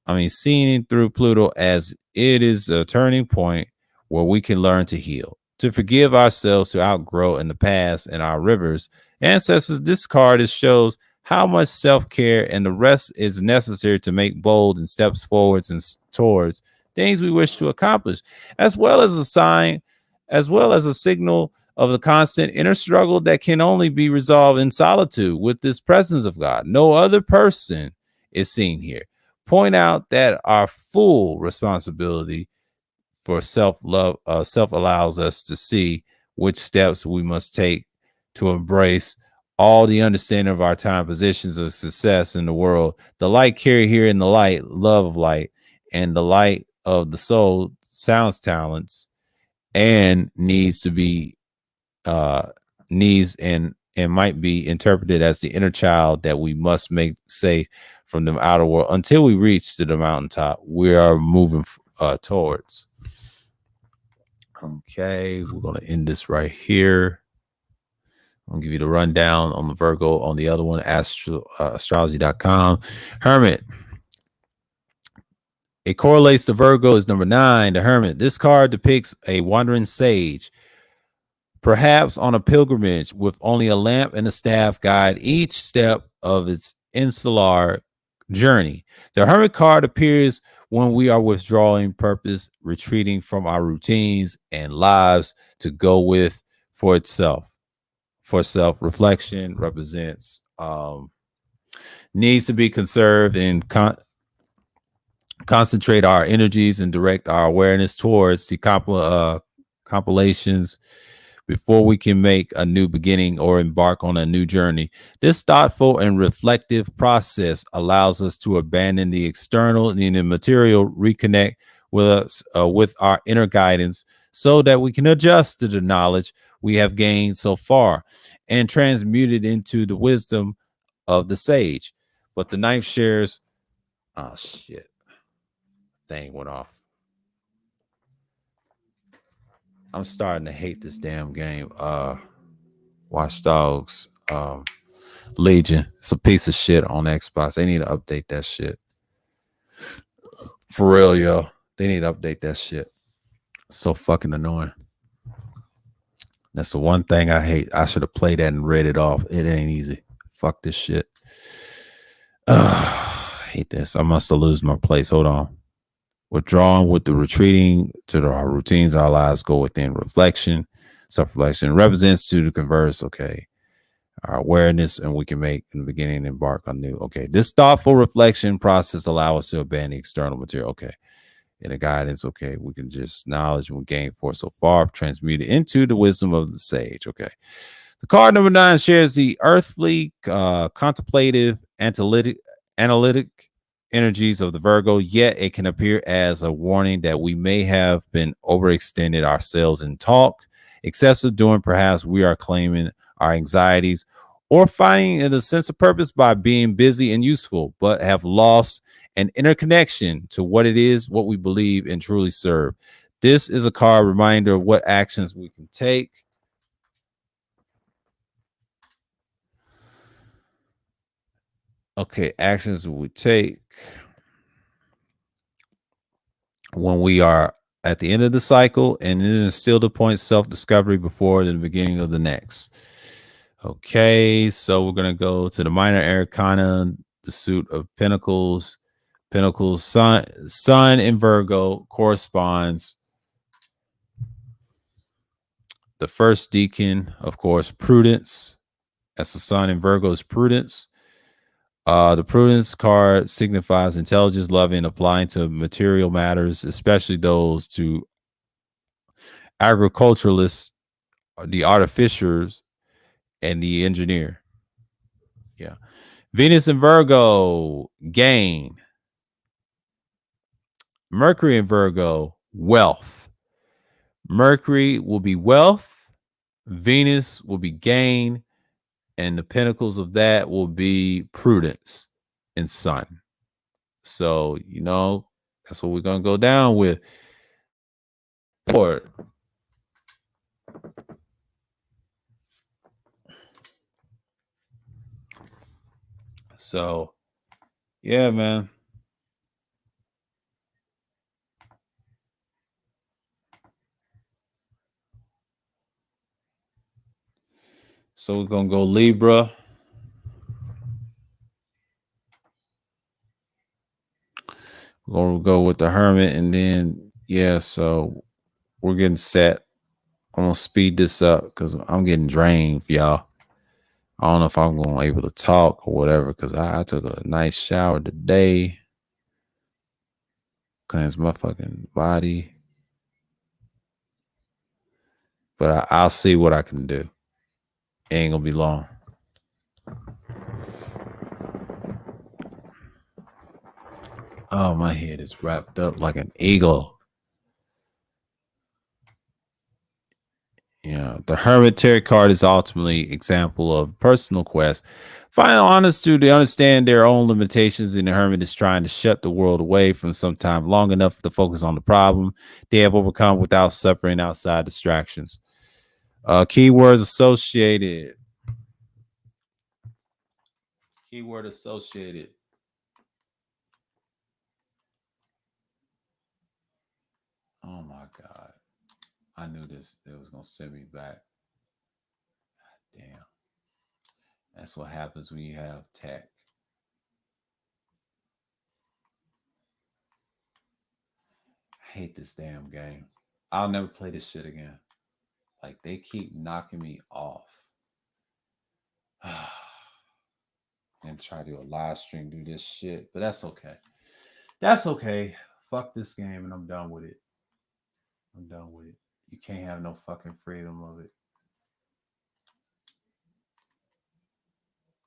through Pluto, as it is a turning point where we can learn to heal, to forgive ourselves, to outgrow in the past and our rivers, ancestors. This card shows how much self-care and the rest is necessary to make bold and steps forwards and towards things we wish to accomplish, as well as a sign, as well as a signal of the constant inner struggle that can only be resolved in solitude with this presence of God. No other person is seen here. Point out that our full responsibility for self-love, self allows us to see which steps we must take to embrace all the understanding of our time positions of success in the world. The light carried here in the light, love of light, and the light of the soul, sounds talents, and needs to be needs and might be interpreted as the inner child that we must make safe from the outer world until we reach to the mountaintop we are moving towards. Okay, we're going to end this right here. I'll give you the rundown on the Virgo. On the other one, astrology.com. Hermit. It correlates to Virgo is number 9, the Hermit. This card depicts a wandering sage, perhaps on a pilgrimage, with only a lamp and a staff guide each step of its insular journey. The Hermit card appears when we are withdrawing purpose, retreating from our routines and lives to go with for itself. For self-reflection represents needs to be conserved and concentrate our energies and direct our awareness towards the compilations before we can make a new beginning or embark on a new journey. This thoughtful and reflective process allows us to abandon the external and the material, reconnect with us, with our inner guidance, so that we can adjust to the knowledge we have gained so far and transmute it into the wisdom of the sage. But the knife shares, oh shit, thing went off. I'm starting to hate this damn game. Watch Dogs, Legion. It's a piece of shit on Xbox. They need to update that shit. For real, yo. They need to update that shit. It's so fucking annoying. That's the one thing I hate. I should have played that and read it off. It ain't easy. Fuck this shit. I hate this. I must have lose my place. Hold on. Withdrawing with the retreating to our routines, our lives go within reflection. Self-reflection represents to the converse. Okay. Our awareness, and we can make in the beginning embark on new. Okay. This thoughtful reflection process allow us to abandon external material. Okay. In the guidance, okay, we can just knowledge we gain for so far, transmute it into the wisdom of the sage. Okay. The card number 9 shares the earthly, contemplative, analytic energies of the Virgo, yet it can appear as a warning that we may have been overextended ourselves in talk, excessive doing. Perhaps we are claiming our anxieties or finding a sense of purpose by being busy and useful, but have lost an inner connection to what it is, what we believe and truly serve. This is a card reminder of what actions we can take. Okay, actions we take when we are at the end of the cycle, and then still the point self-discovery before the beginning of the next. Okay, so we're going to go to the minor arcana, the suit of Pentacles. Pentacles, sun in Virgo corresponds. The first deacon, of course, prudence. As the sun in Virgo is prudence. The prudence card signifies intelligence, loving, applying to material matters, especially those to agriculturalists, the artificers, and the engineer. Yeah. Venus in Virgo, gain. Mercury in Virgo, wealth. Mercury will be wealth. Venus will be gain. And the pinnacles of that will be prudence and sun. So, that's what we're going to go down with. Lord. So, yeah, man. So we're going to go Libra. We're going to go with the Hermit. And then, yeah, so we're getting set. I'm going to speed this up because I'm getting drained, y'all. I don't know if I'm going to be able to talk or whatever because I took a nice shower today. Cleanse my fucking body. But I'll see what I can do. It ain't going to be long. Oh, my head is wrapped up like an eagle. Yeah, the Hermit Tarot card is ultimately example of personal quest. Find honest to understand their own limitations, and the Hermit is trying to shut the world away from some time long enough to focus on the problem they have overcome without suffering outside distractions. Keywords associated. Keyword associated. Oh my God. I knew this. It was going to send me back. Damn. That's what happens when you have tech. I hate this damn game. I'll never play this shit again. Like, they keep knocking me off. And try to do a live stream, do this shit. But that's okay. That's okay. Fuck this game and I'm done with it. I'm done with it. You can't have no fucking freedom of it.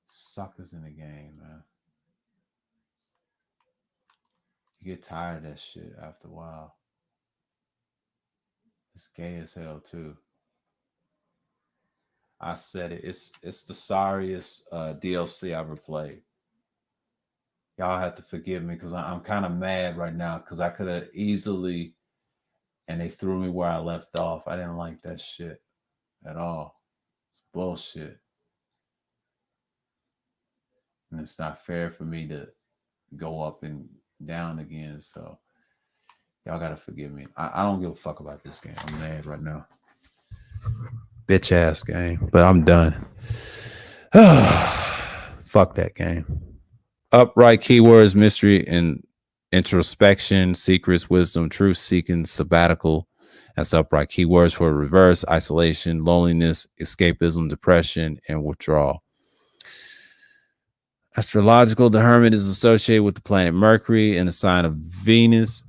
Suckers in the game, man. You get tired of that shit after a while. It's gay as hell too. I said it. It's the sorriest DLC I ever played. Y'all have to forgive me because I'm kind of mad right now because I could have easily, and they threw me where I left off. I didn't like that shit at all. It's bullshit. And it's not fair for me to go up and down again. So y'all gotta forgive me. I don't give a fuck about this game. I'm mad right now. Bitch ass game. But I'm done. Fuck that game. Upright keywords, mystery and introspection, secrets, wisdom, truth seeking, sabbatical. That's upright keywords for reverse, isolation, loneliness, escapism, depression, and withdrawal. Astrological, the Hermit is associated with the planet Mercury and the sign of Venus.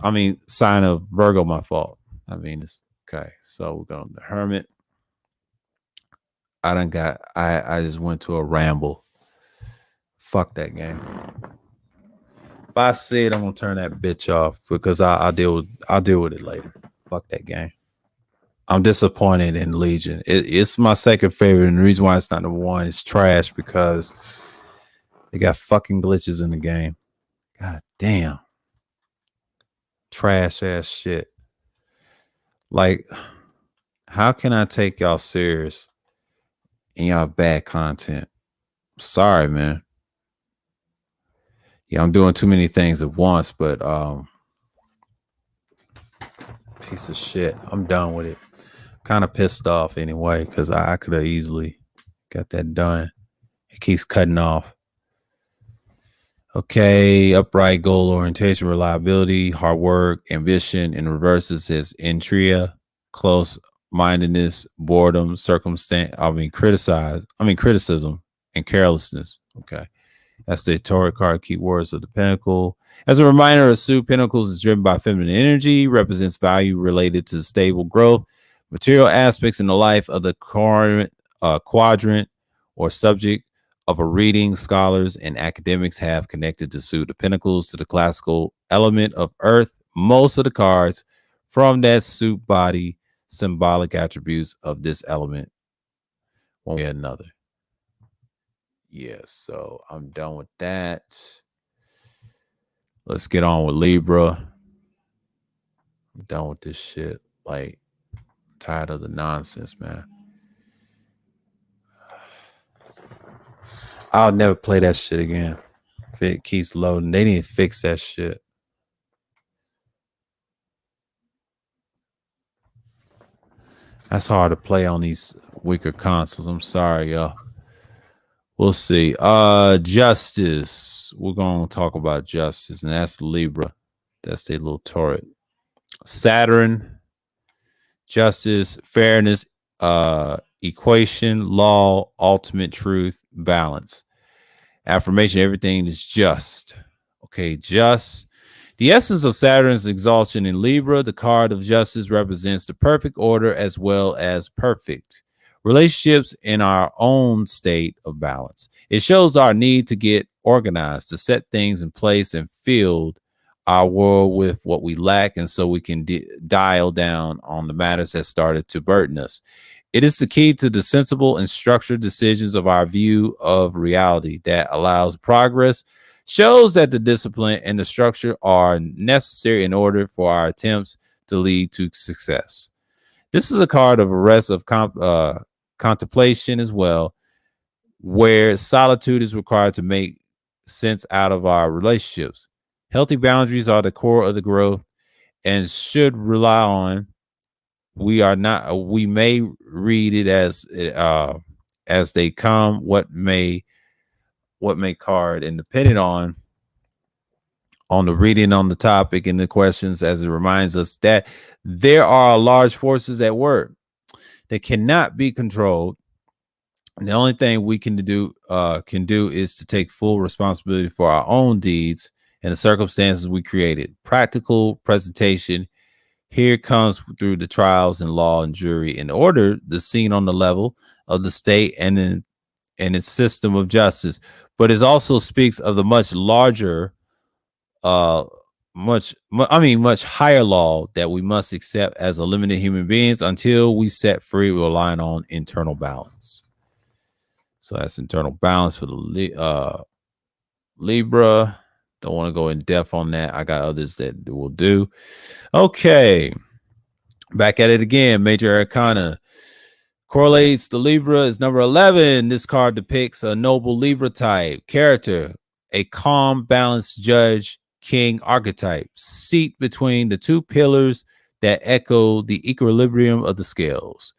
Sign of Virgo, my fault. Not Venus. Okay, so we're going to the Hermit. I just went to a ramble. Fuck that game. If I see it, I'm gonna turn that bitch off because I'll deal with it later. Fuck that game. I'm disappointed in Legion. It's my second favorite, and the reason why it's not number one is trash because they got fucking glitches in the game. God damn. Trash ass shit. Like, how can I take y'all serious and y'all bad content? Sorry, man. Yeah, I'm doing too many things at once, but piece of shit. I'm done with it. Kind of pissed off anyway, because I could have easily got that done. It keeps cutting off. Okay, upright goal orientation, reliability, hard work, ambition. In reverse, it says intrigue, close mindedness, boredom, criticism. and carelessness. Okay. That's the Torah card keywords of the Pentacle. As a reminder, a suit Pentacles is driven by feminine energy, represents value related to stable growth, material aspects in the life of the current quadrant or subject of a reading. Scholars and academics have connected the suit of Pentacles to the classical element of Earth. Most of the cards from that suit body symbolic attributes of this element one way or another. Yeah, so I'm done with that. Let's get on with Libra. I'm done with this shit. Like, tired of the nonsense, man. I'll never play that shit again. If it keeps loading, they need to fix that shit. That's hard to play on these weaker consoles. I'm sorry, y'all. We'll see. Justice. We're gonna talk about justice, and that's Libra. That's their little turret. Saturn, justice, fairness, equation, law, ultimate truth, balance. Affirmation, everything is just. Okay, just. The essence of Saturn's exaltation in Libra, the card of justice represents the perfect order as well as perfect relationships in our own state of balance. It shows our need to get organized, to set things in place and fill our world with what we lack, and so we can dial down on the matters that started to burden us. It is the key to the sensible and structured decisions of our view of reality that allows progress, shows that the discipline and the structure are necessary in order for our attempts to lead to success. This is a card of arrest of contemplation as well, where solitude is required to make sense out of our relationships. Healthy boundaries are the core of the growth and should rely on. We are not. We may read it as they come. What may card, and depending on the reading on the topic and the questions, as it reminds us that there are large forces at work that cannot be controlled. And the only thing we can do is to take full responsibility for our own deeds and the circumstances we created. Practical presentation here comes through the trials and law and jury in order the seen on the level of the state and its system of justice, but it also speaks of the much larger, much higher law that we must accept as a limited human beings until we set free, relying on internal balance. So that's internal balance for the Libra. Don't want to go in depth on that. I got others that will do. Okay. Back at it again. Major Arcana correlates the Libra is number 11. This card depicts a noble Libra type character, a calm, balanced judge, king archetype, seat between the two pillars that echo the equilibrium of the scales.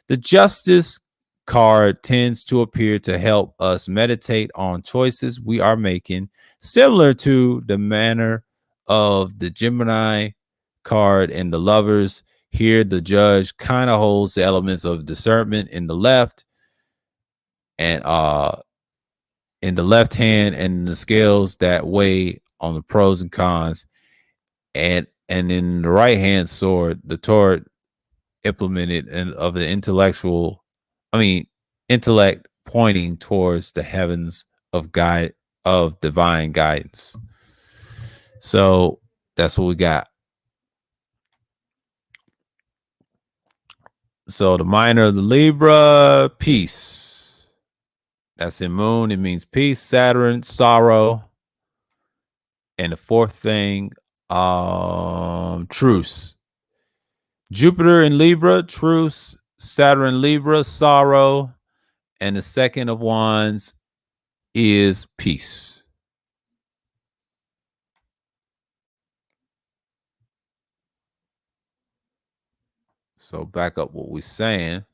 The Justice card tends to appear to help us meditate on choices we are making, similar to the manner of the Gemini card and the Lovers. Here, the judge kind of holds the elements of discernment in the left and in the left hand, and the scales that weigh on the pros and cons, and in the right hand sword, the Torah implemented and of the intellect pointing towards the heavens of divine guidance. So that's what we got. So the minor of the Libra, peace. That's in moon. It means peace. Saturn, sorrow. And the fourth thing, truce. Jupiter in Libra, truce. Saturn, Libra, sorrow. And the second of wands is peace. So back up what we're saying.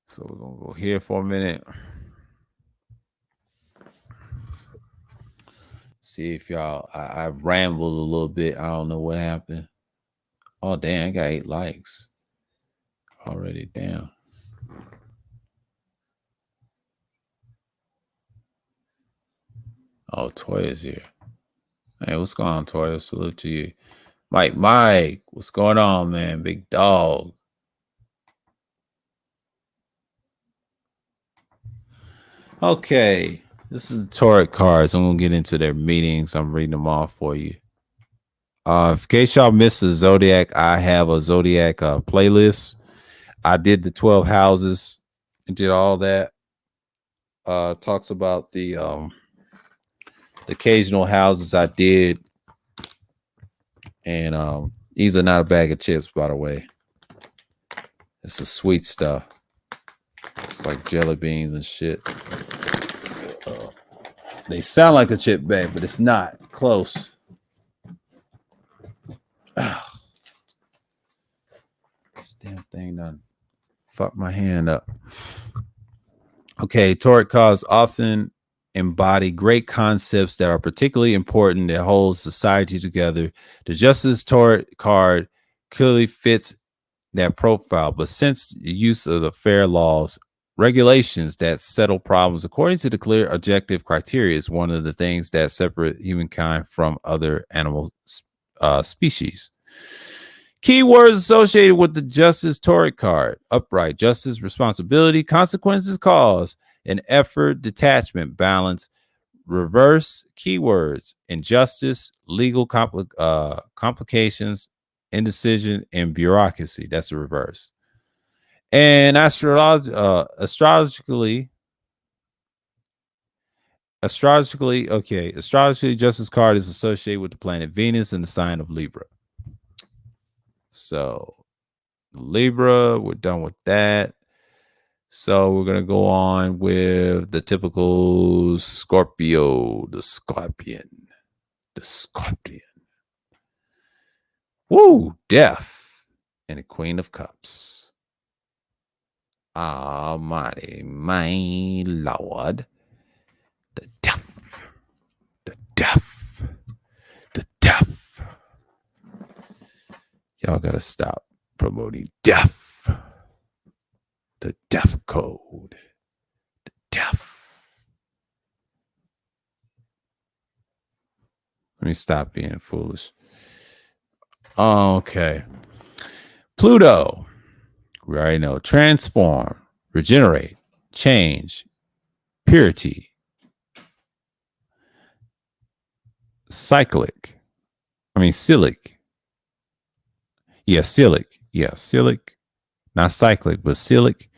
So we're going to go here for a minute. See if y'all, I rambled a little bit. I don't know what happened. Oh, damn. I got 8 likes already. Damn. Oh, Toya's here. Hey, what's going on, Toya? Salute to you. Mike, what's going on, man? Big dog. Okay. This is the Tarot cards. I'm going to get into their meetings. I'm reading them off for you. In case y'all missed the Zodiac, I have a Zodiac playlist. I did the 12 houses and did all that. Talks about the occasional houses I did. And these are not a bag of chips, by the way. It's the sweet stuff. It's like jelly beans and shit. They sound like a chip bag, but it's not. Close. This damn thing done fucked my hand up. Okay, Tarot cards often embody great concepts that are particularly important that hold society together. The Justice Tarot card clearly fits that profile, but since the use of the fair laws, regulations that settle problems according to the clear objective criteria is one of the things that separate humankind from other animal species. Keywords associated with the Justice Tarot card: upright, justice, responsibility, consequences, cause, and effort, detachment, balance. Reverse keywords: injustice, legal complications, indecision, and bureaucracy. That's the reverse. And astrologically, Justice card is associated with the planet Venus and the sign of Libra. So Libra, we're done with that. So we're gonna go on with the typical Scorpio, the scorpion. Woo, death, and the Queen of Cups. Almighty, my Lord. The death. Y'all gotta stop promoting death. The death code. The death. Let me stop being foolish. Okay. Pluto. We already know. Transform, regenerate, change, purity, cyclic. Yeah, cyclic. Not cyclic, but cyclic.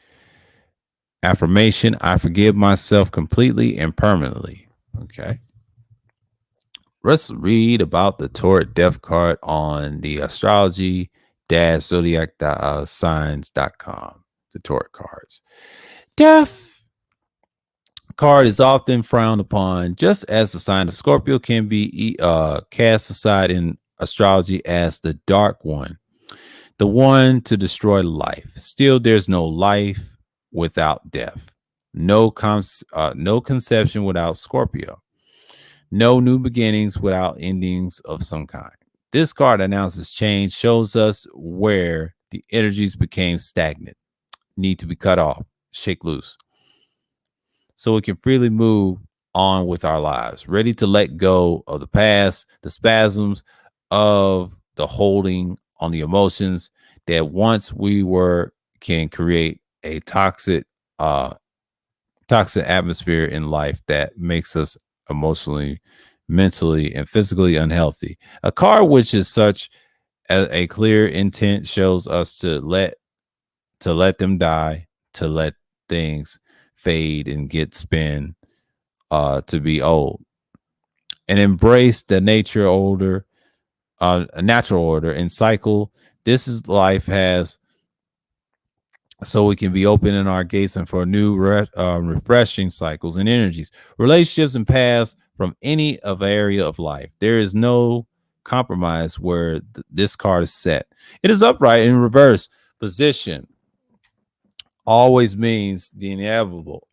Affirmation: I forgive myself completely and permanently. Okay. Let's read about the Tarot Death card on the Astrology Zodiac signs.com. The Tarot cards. Death card is often frowned upon, just as the sign of Scorpio can be cast aside in astrology as the dark one, the one to destroy life. Still, there's no life without death, no conception without Scorpio, no new beginnings without endings of some kind. This card announces change, shows us where the energies became stagnant, need to be cut off, shake loose, so we can freely move on with our lives, ready to let go of the past, the spasms of the holding on the emotions that once we were, can create a toxic atmosphere in life that makes us emotionally, mentally, and physically unhealthy. A card which is such a clear intent shows us to let them die, to let things fade and get spin, to be old, and embrace the natural order and cycle. This is life has, so we can be open in our gates and for new refreshing cycles and energies, relationships, and paths from any of area of life. There is no compromise where this card is set. It is upright in reverse position. Always means the inevitable,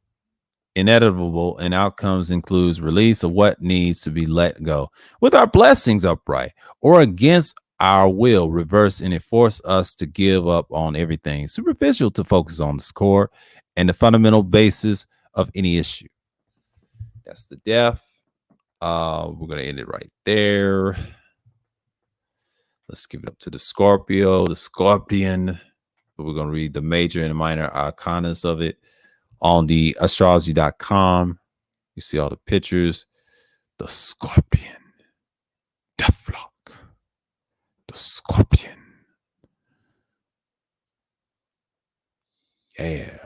and outcomes includes release of what needs to be let go. With our blessings upright or against our will reverse and it forced us to give up on everything superficial to focus on the core and the fundamental basis of any issue. That's the death. We're gonna end it right there. Let's give it up to the Scorpio, the Scorpion. We're gonna read the major and minor arcanas of it on the astrology.com. You see all the pictures. The Scorpion, Deathlock, the Scorpion. Yeah.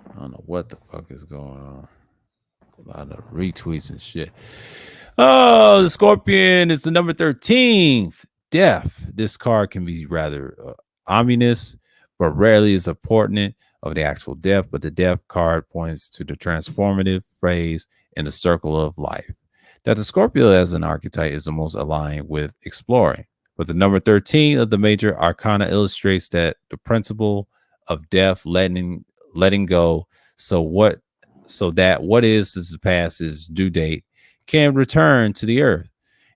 I don't know what the fuck is going on. A lot of retweets and shit. Oh, the Scorpion is the number 13th. Death. This card can be rather ominous, but rarely is important of the actual death. But the death card points to the transformative phase in the circle of life. That the Scorpio as an archetype is the most aligned with exploring. But the number 13 of the major arcana illustrates that the principle of death, letting go. So that what is the past is due date can return to the earth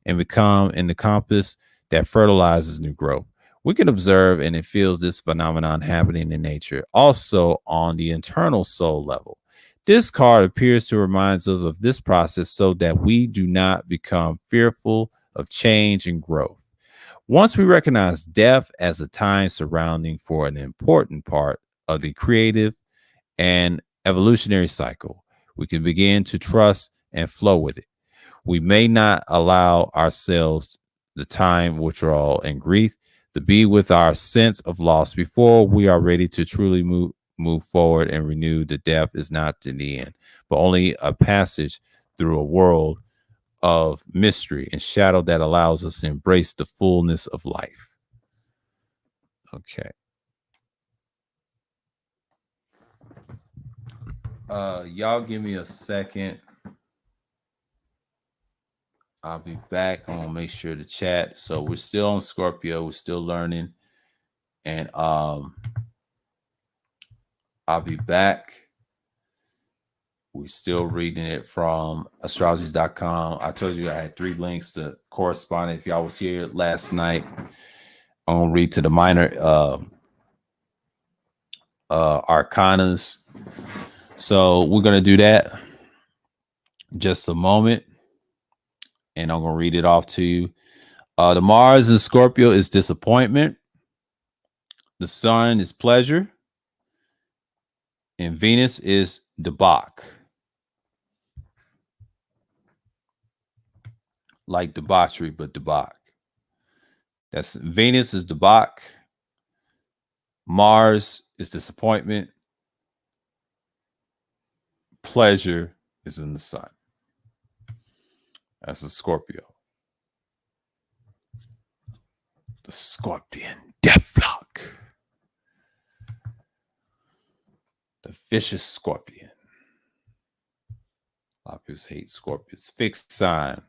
and become in the compass that fertilizes new growth. We can observe and it feels this phenomenon happening in nature, also on the internal soul level. This card appears to remind us of this process so that we do not become fearful of change and growth. Once we recognize death as a time surrounding for an important part of the creative and evolutionary cycle, we can begin to trust and flow with it. We may not allow ourselves the time, withdrawal, and grief to be with our sense of loss before we are ready to truly move forward and renew. The death is not the end, but only a passage through a world of mystery and shadow that allows us to embrace the fullness of life. Okay. Y'all give me a second. I'll be back. I'm gonna make sure to chat. So we're still on Scorpio. We're still learning, and I'll be back. We're still reading it from astrologies.com. I told you I had 3 links to correspond. If y'all was here last night, I'm gonna read to the minor arcanas. So we're gonna do that in just a moment, and I'm gonna read it off to you. The Mars in Scorpio is disappointment. The Sun is pleasure, and Venus is debauch, like debauchery, but debauch. That's Venus is debauch. Mars is disappointment. Pleasure is in the Sun. That's a Scorpio. The Scorpion Deathlock. The vicious Scorpion. A lot of people hate Scorpions. Fixed sign.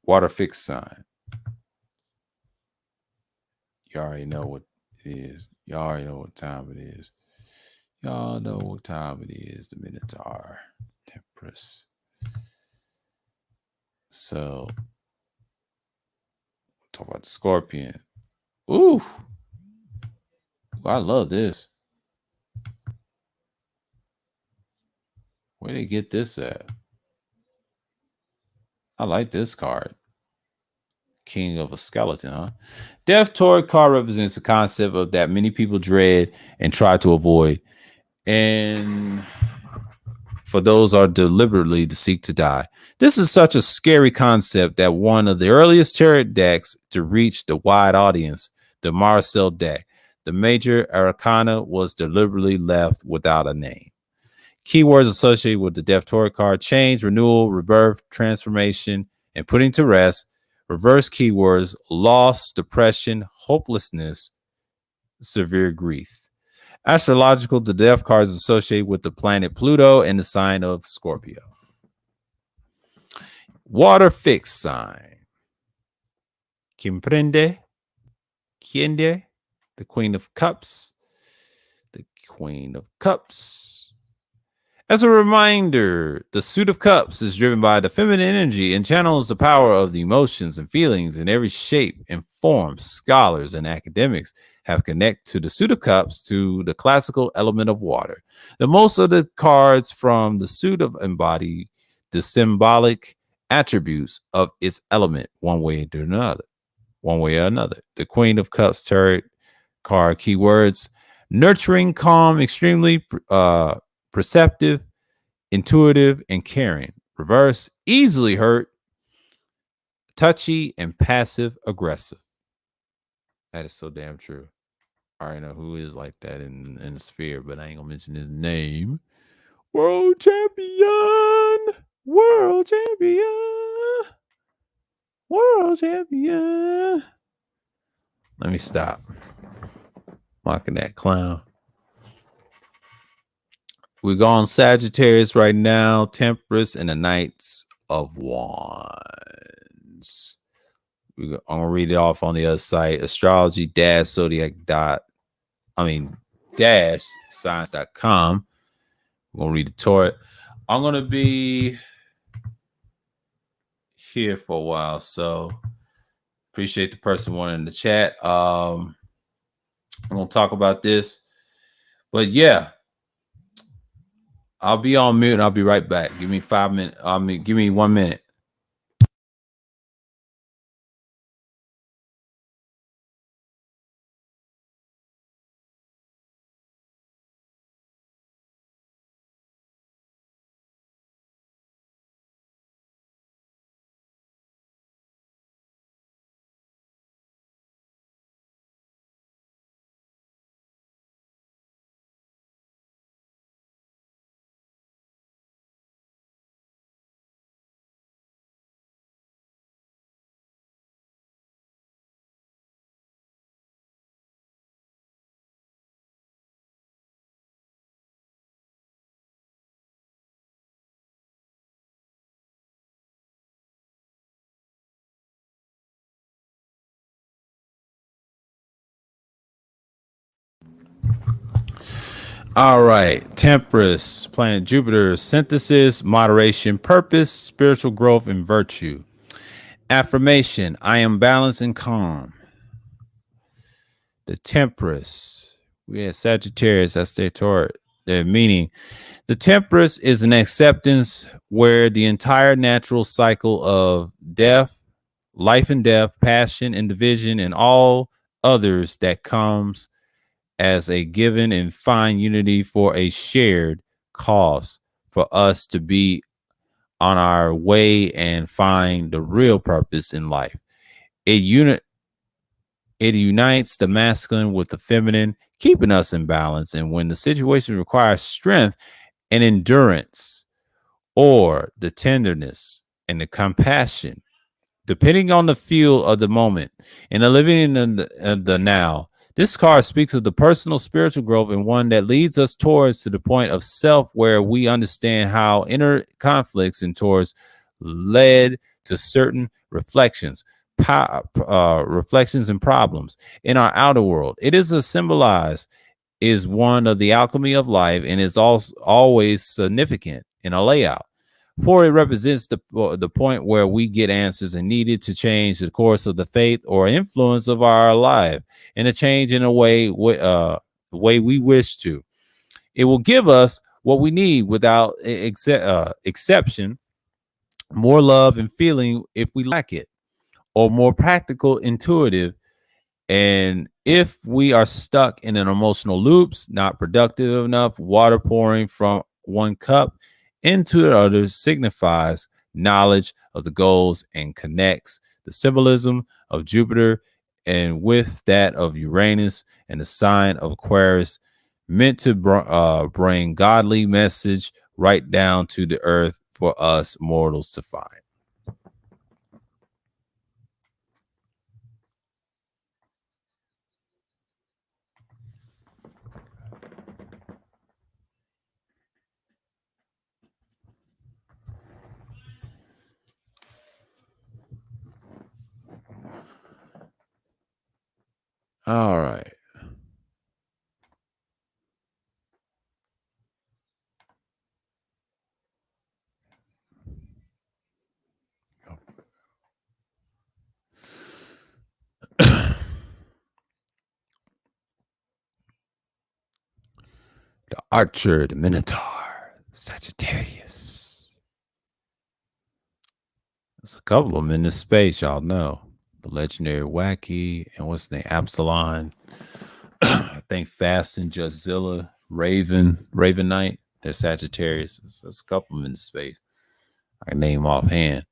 Water fixed sign. You already know what it is. You already know what time it is. Y'all know what time it is. The Minotaur. Temperance. So, talk about the Scorpion. Ooh. I love this. Where did they get this at? I like this card. King of a skeleton, huh? Death Toy card represents the concept of that many people dread and try to avoid. And for those are deliberately to seek to die. This is such a scary concept that one of the earliest tarot decks to reach the wide audience, the Marcel deck, the major arcana, was deliberately left without a name. Keywords associated with the Death Tarot card: change, renewal, rebirth, transformation, and putting to rest. Reverse keywords: loss, depression, hopelessness, severe grief. Astrological, the death card is associated with the planet Pluto and the sign of Scorpio. Water fixed sign. Comprende? Quiende? The Queen of Cups. The Queen of Cups. As a reminder, the suit of cups is driven by the feminine energy and channels the power of the emotions and feelings in every shape and form. Scholars and academics have connected to the suit of cups to the classical element of water. The most of the cards from the suit of embody the symbolic attributes of its element one way or another. One way or another. The Queen of Cups tarot card keywords: nurturing, calm, extremely perceptive, intuitive, and caring. Reverse: easily hurt, touchy, and passive aggressive. That is so damn true. I already know who is like that in the sphere, but I ain't gonna mention his name. World champion, world champion, world champion. Let me stop mocking that clown. We go on Sagittarius right now, Temperance, and the Knights of Wands. I'm gonna read it off on the other site. Astrology dash Zodiac dash science.com. We're gonna read the Torah. I'm gonna be here for a while, so appreciate the person wanting in the chat. I'm gonna talk about this, but yeah, I'll be on mute and I'll be right back. Give me 5 minutes. Give me 1 minute. All right. Temperance, planet Jupiter, synthesis, moderation, purpose, spiritual growth, and virtue. Affirmation: I am balanced and calm. The Temperance, we had Sagittarius, that's their Taurus. Their meaning: the Temperance is an acceptance where the entire natural cycle of death, life and death, passion and division, and all others that comes as a given and find unity for a shared cause for us to be on our way and find the real purpose in life. It unites the masculine with the feminine, keeping us in balance. And when the situation requires strength and endurance, or the tenderness and the compassion, depending on the feel of the moment and the living in the now. This card speaks of the personal spiritual growth and one that leads us towards to the point of self where we understand how inner conflicts and towards led to certain reflections, reflections and problems in our outer world. It is a symbolized is one of the alchemy of life and is also always significant in a layout. For it represents the point where we get answers and needed to change the course of the faith or influence of our life and a change in a way the way we wish to. It will give us what we need without exception, more love and feeling if we lack it, or more practical, intuitive. And if we are stuck in an emotional loops, not productive enough, water pouring from one cup into the other signifies knowledge of the goals and connects the symbolism of Jupiter and with that of Uranus and the sign of Aquarius, meant to bring godly message right down to the earth for us mortals to find. All right. Archer, the Minotaur, Sagittarius. There's a couple of them in this space, y'all know. The legendary Wacky, and what's the name? Absalon. I think Fast and Justzilla, Raven Knight. They're Sagittarius. There's a couple of them in the space. I can name offhand.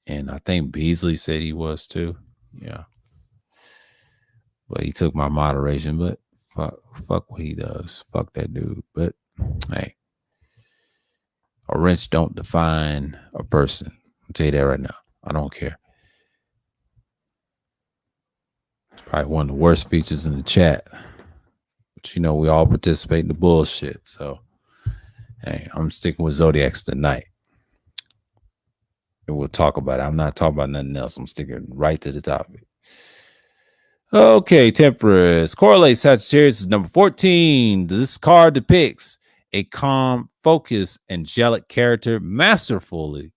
And I think Beasley said he was too. Yeah. But he took my moderation. But fuck what he does. Fuck that dude. But hey, a wrench don't define a person. I'll tell you that right now. I don't care. It's probably one of the worst features in the chat. But you know, we all participate in the bullshit. So hey, I'm sticking with Zodiacs tonight. And we'll talk about it. I'm not talking about nothing else. I'm sticking right to the topic. Okay, Temperance. Correlate Sagittarius is number 14. This card depicts a calm, focused, angelic character masterfully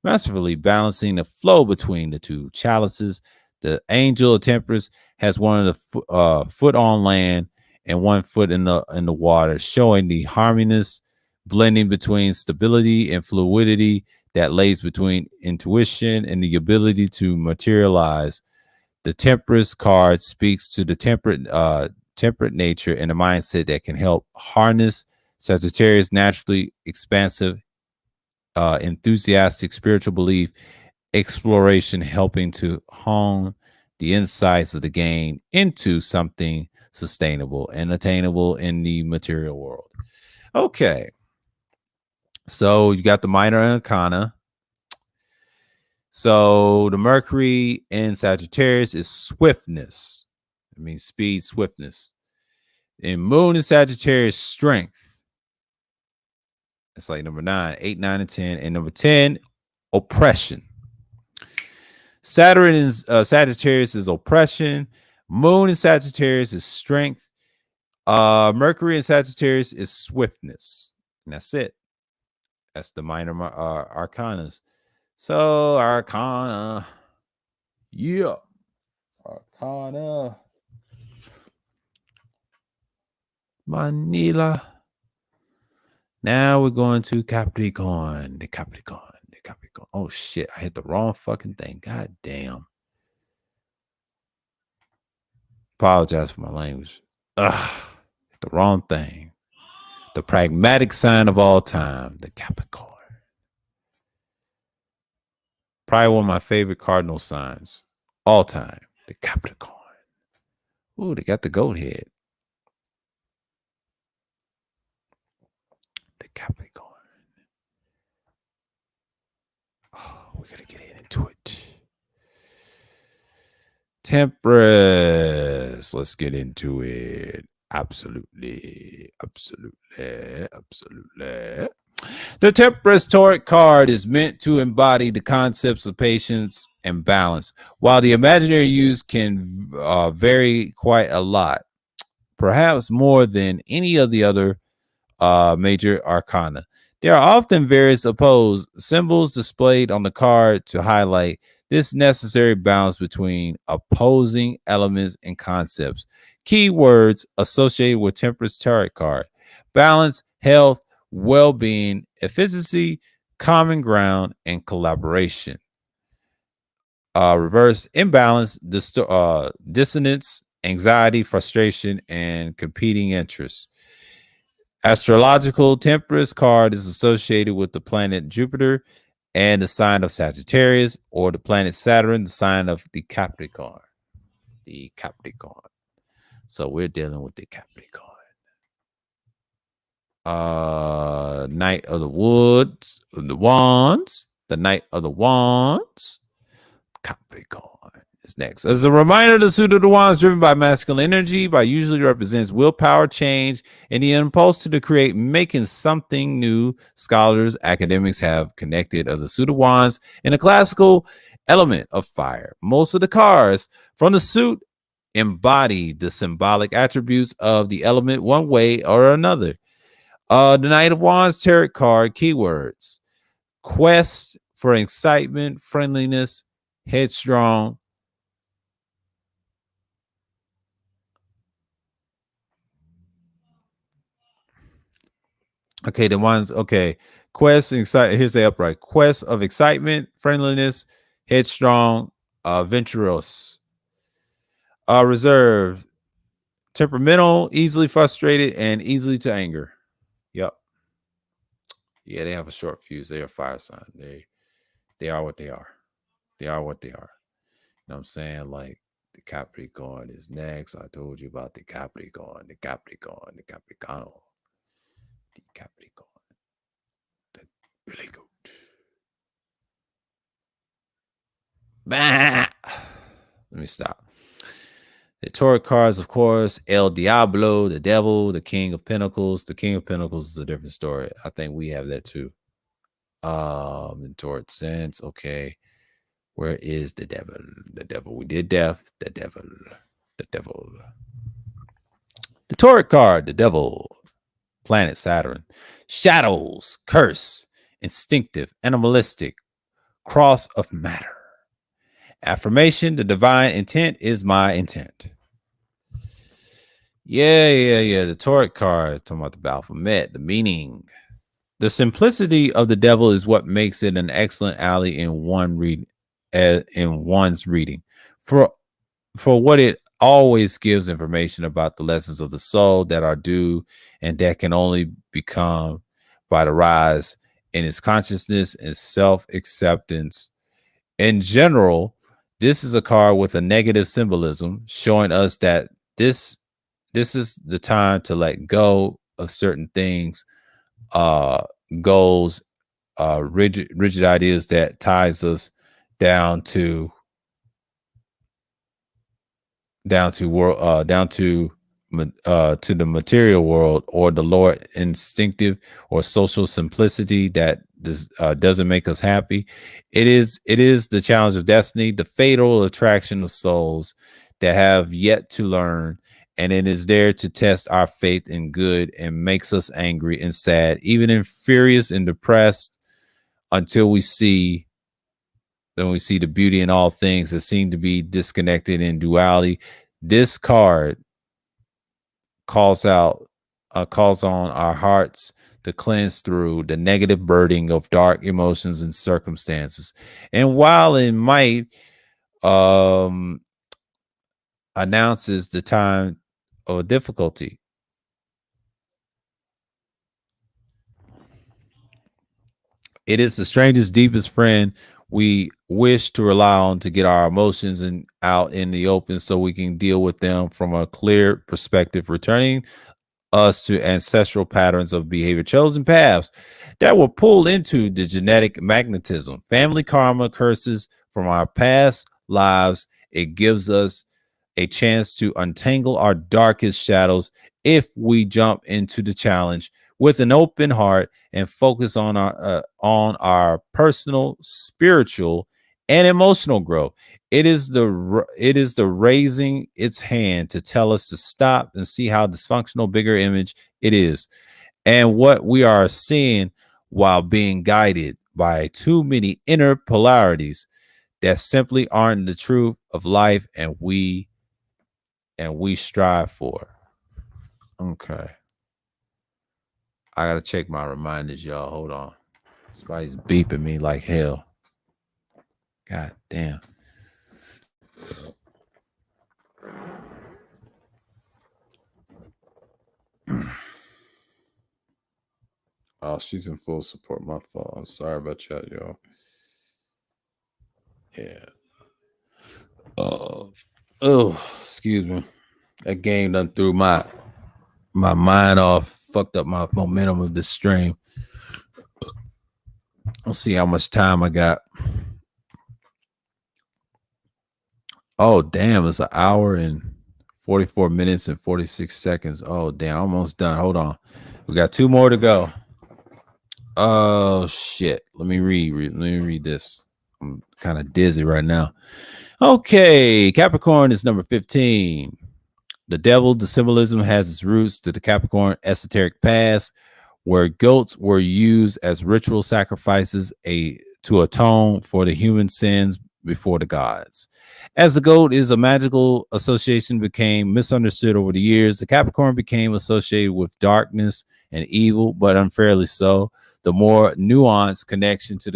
balancing the flow between the two chalices. The angel of Temperance has one of the foot on land and one foot in the water, showing the harmonious blending between stability and fluidity that lays between intuition and the ability to materialize. The Temperance card speaks to the temperate nature and a mindset that can help harness Sagittarius' naturally expansive, enthusiastic spiritual belief, exploration, helping to hone the insights of the game into something sustainable and attainable in the material world. Okay. So you got the minor arcana. So the Mercury in Sagittarius is swiftness. It means speed, swiftness. And Moon in Sagittarius, strength. It's like number 9, 8, 9, and 10. And number 10, oppression. Saturn in Sagittarius is oppression. Moon in Sagittarius is strength. Mercury in Sagittarius is swiftness. And that's it. That's the minor arcanas. So arcana. Yeah. Arcana. Manila. Now we're going to Capricorn. The Capricorn. Oh shit. I hit the wrong fucking thing. God damn. Apologize for my language. Ugh. The wrong thing. The pragmatic sign of all time. The Capricorn. Probably one of my favorite cardinal signs. All time. The Capricorn. Ooh, they got the goat head. The Capricorn. Oh, we gotta get into it. Temperance. Let's get into it. Absolutely. The Temperance Tarot card is meant to embody the concepts of patience and balance. While the imaginary use can vary quite a lot, perhaps more than any of the other major arcana. There are often various opposed symbols displayed on the card to highlight this necessary balance between opposing elements and concepts. Keywords associated with Temperance Tarot card: balance, health, well-being, efficiency, common ground, and collaboration. Reverse: imbalance, dissonance, anxiety, frustration, and competing interests. Astrological Temperance card is associated with the planet Jupiter and the sign of Sagittarius, or the planet Saturn, the sign of the Capricorn. The Capricorn. So we're dealing with the Capricorn. Knight of the Woods, the Wands, the Knight of the Wands, Capricorn is next. As a reminder, the suit of the wands, driven by masculine energy, usually represents willpower, change, and the impulse to create, making something new. Scholars, academics have connected of the suit of wands in a classical element of fire. Most of the cards from the suit embody the symbolic attributes of the element one way or another. The Knight of Wands tarot card keywords: quest for excitement, friendliness, headstrong, Okay, the ones, okay. Quest and excite. Here's the upright. Quest of excitement, friendliness, headstrong, venturous, reserved, temperamental, easily frustrated, and easily to anger. Yep. Yeah, they have a short fuse. They are fire sign. They are what they are. They are what they are. You know what I'm saying? Like the Capricorn is next. I told you about the Capricorn, the Capricorn, the Capricorno, the Capricorn, the Billy Goat. Bah! Let me stop. The Tarot cards, of course, El Diablo, the Devil, the King of Pentacles. The King of Pentacles is a different story. I think we have that too. In Tarot sense, okay. Where is the devil? The devil. We did death. The devil. The devil. The Tarot card, the devil. Planet Saturn. Shadows, curse, instinctive, animalistic, cross of matter. Affirmation, the divine intent is my intent. Yeah. The Tarot card, talking about the Baphomet, the meaning. The simplicity of the devil is what makes it an excellent ally in one's reading. For what it always gives information about the lessons of the soul that are due and that can only become by the rise in its consciousness and self-acceptance. In general, this is a card with a negative symbolism showing us that this this is the time to let go of certain things, uh goals, rigid ideas that ties us down to world, to the material world, or the lower instinctive or social simplicity that doesn't make us happy. It is the challenge of destiny, the fatal attraction of souls that have yet to learn, and it is there to test our faith in good and makes us angry and sad, even in furious and depressed, until we see the beauty in all things that seem to be disconnected in duality. This card calls on our hearts to cleanse through the negative burden of dark emotions and circumstances. And while it might um announces the time of difficulty, it is the strangest, deepest friend we wish to rely on to get our emotions and out in the open so we can deal with them from a clear perspective, returning us to ancestral patterns of behavior, chosen paths that were pulled into the genetic magnetism, family karma, curses from our past lives. It gives us a chance to untangle our darkest shadows if we jump into the challenge with an open heart and focus on our personal, spiritual, and emotional growth. It is the raising its hand to tell us to stop and see how dysfunctional bigger image it is, and what we are seeing while being guided by too many inner polarities that simply aren't the truth of life, and we strive for. Okay. I gotta check my reminders, y'all. Hold on. Somebody's beeping me like hell. God damn. Oh, she's in full support. My fault. I'm sorry about that, y'all. Yeah. Excuse me. That game done threw my mind off, fucked up my momentum of this stream. Let's see how much time I got. Oh, damn, it's an hour and 44 minutes and 46 seconds. Oh, damn, almost done. Hold on. We got 2 more to go. Oh, shit. Let me read this. I'm kind of dizzy right now. Okay, Capricorn is number 15. The devil, the symbolism has its roots to the Capricorn esoteric past, where goats were used as ritual sacrifices to atone for the human sins before the gods. As the goat is a magical association became misunderstood over the years, the Capricorn became associated with darkness and evil, but unfairly so. The more nuanced uh, connection to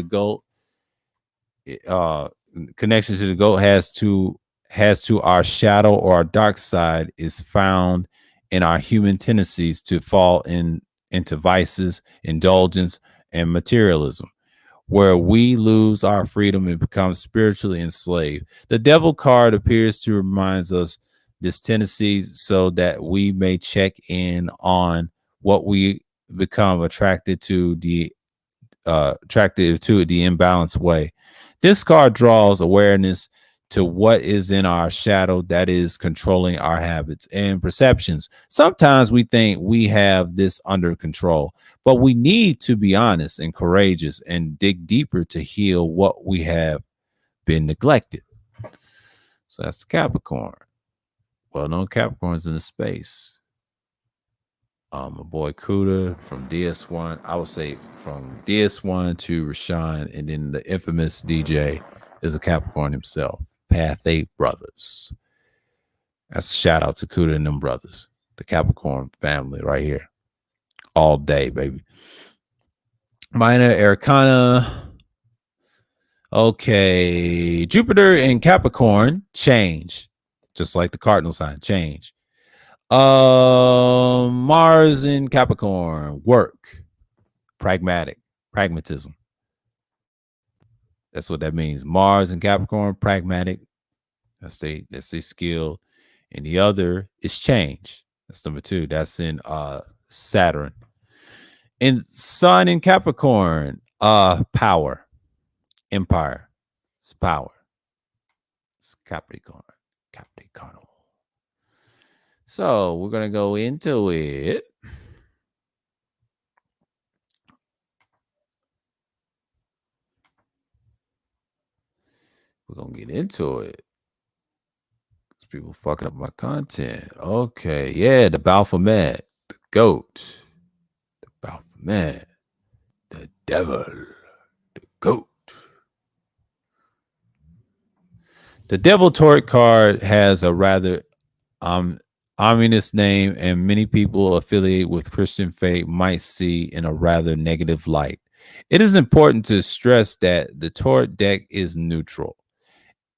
the goat has to our shadow or our dark side is found in our human tendencies to fall into vices, indulgence, and materialism, where we lose our freedom and become spiritually enslaved. The devil card appears to remind us this tendency so that we may check in on what we become attracted to the imbalanced way. This card draws awareness to what is in our shadow that is controlling our habits and perceptions. Sometimes we think we have this under control, but we need to be honest and courageous and dig deeper to heal what we have been neglected. So that's the Capricorn. Well known Capricorns in the space. My boy Kuda from DS1. I would say from DS1 to Rashawn, and then the infamous DJ is a Capricorn himself. Path 8 Brothers. That's a shout out to Kuda and them brothers. The Capricorn family right here. All day, baby. Minor Arcana. Okay. Jupiter in Capricorn change. Just like the cardinal sign, change. Mars in Capricorn, work, pragmatism. That's what that means. Mars in Capricorn, pragmatic. That's the skill. And the other is change. That's number 2. That's in Saturn. And Sun in Capricorn, power, empire. It's power. It's Capricorn. So we're going to go into it. We're going to get into it. People fucking up my content. Okay. Yeah, the Baphomet, the goat, the Baphomet, the devil, the goat. The Devil Torque card has a rather ominous name, and many people affiliated with Christian faith might see in a rather negative light. It is important to stress that the Torque deck is neutral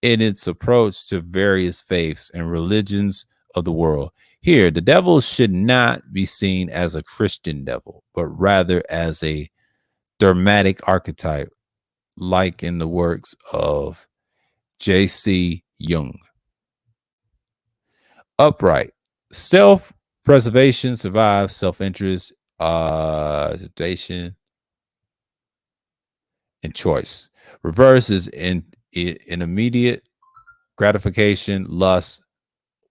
in its approach to various faiths and religions of the world. Here, the devil should not be seen as a Christian devil, but rather as a dramatic archetype, like in the works of J.C. Jung. Upright. Self-preservation survives self-interest, temptation, and choice. Reverse is in immediate gratification, lust,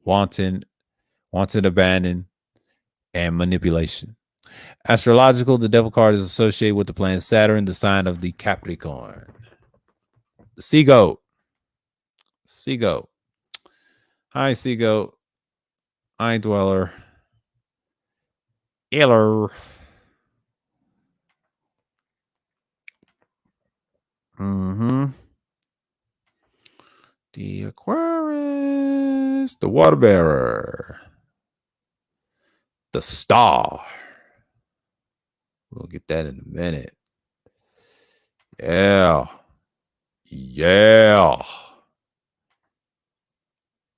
wanton abandon, and manipulation. Astrological, the devil card is associated with the planet Saturn, the sign of the Capricorn. The sea goat. Hi, sea goat. I dweller. Iller. The Aquarius, the water bearer, the star. We'll get that in a minute. Yeah.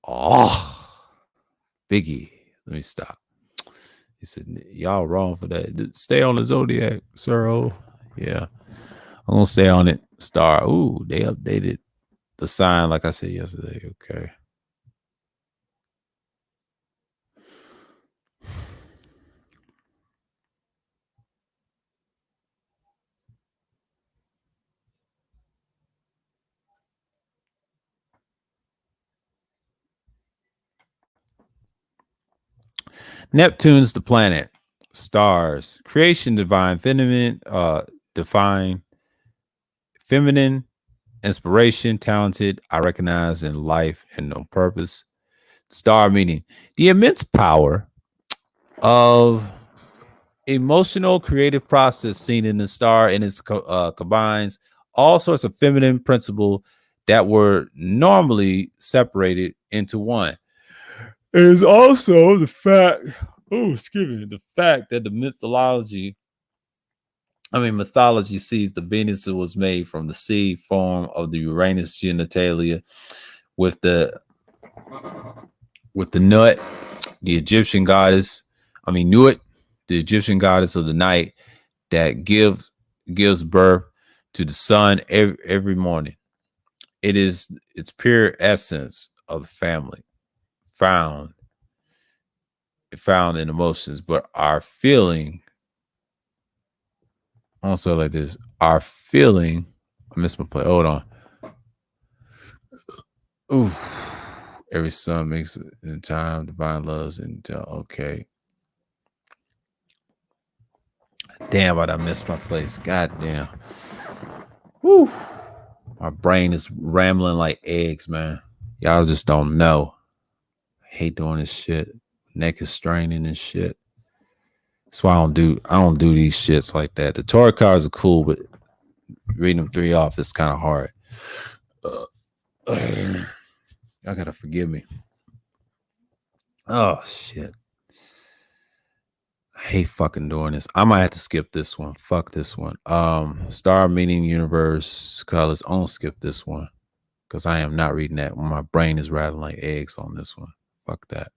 Oh, Biggie. Let me stop. He said, y'all wrong for that. Stay on the Zodiac, sir. Oh, yeah. I'm going to stay on it. Star. Ooh, they updated the sign like I said yesterday. Okay. Neptune's the planet. Stars. Creation, divine feminine, inspiration, talented, I recognize in life and no purpose. Star meaning the immense power of emotional creative process seen in the star, and it combines all sorts of feminine principles that were normally separated into one. It is also the fact Oh, excuse me. The fact that the mythology sees the Venus was made from the seed form of the Uranus genitalia with the nut, the Egyptian goddess. Nut, the Egyptian goddess of the night that gives birth to the sun every morning. It is its pure essence of the family found in emotions, but our feeling also like this. Our feeling. I missed my play. Hold on. Ooh. Every son makes it in time. Divine loves and okay. Damn, I missed my place. God damn. Woo. My brain is rambling like eggs, man. Y'all just don't know. I hate doing this shit. Neck is straining and shit. That's why I don't do these shits like that. The tarot cards are cool, but reading them 3 off is kind of hard. Y'all gotta forgive me. Oh shit. I hate fucking doing this. I might have to skip this one. Fuck this one. Star meaning universe colors. I don't skip this one. Because I am not reading that when my brain is rattling like eggs on this one. Fuck that.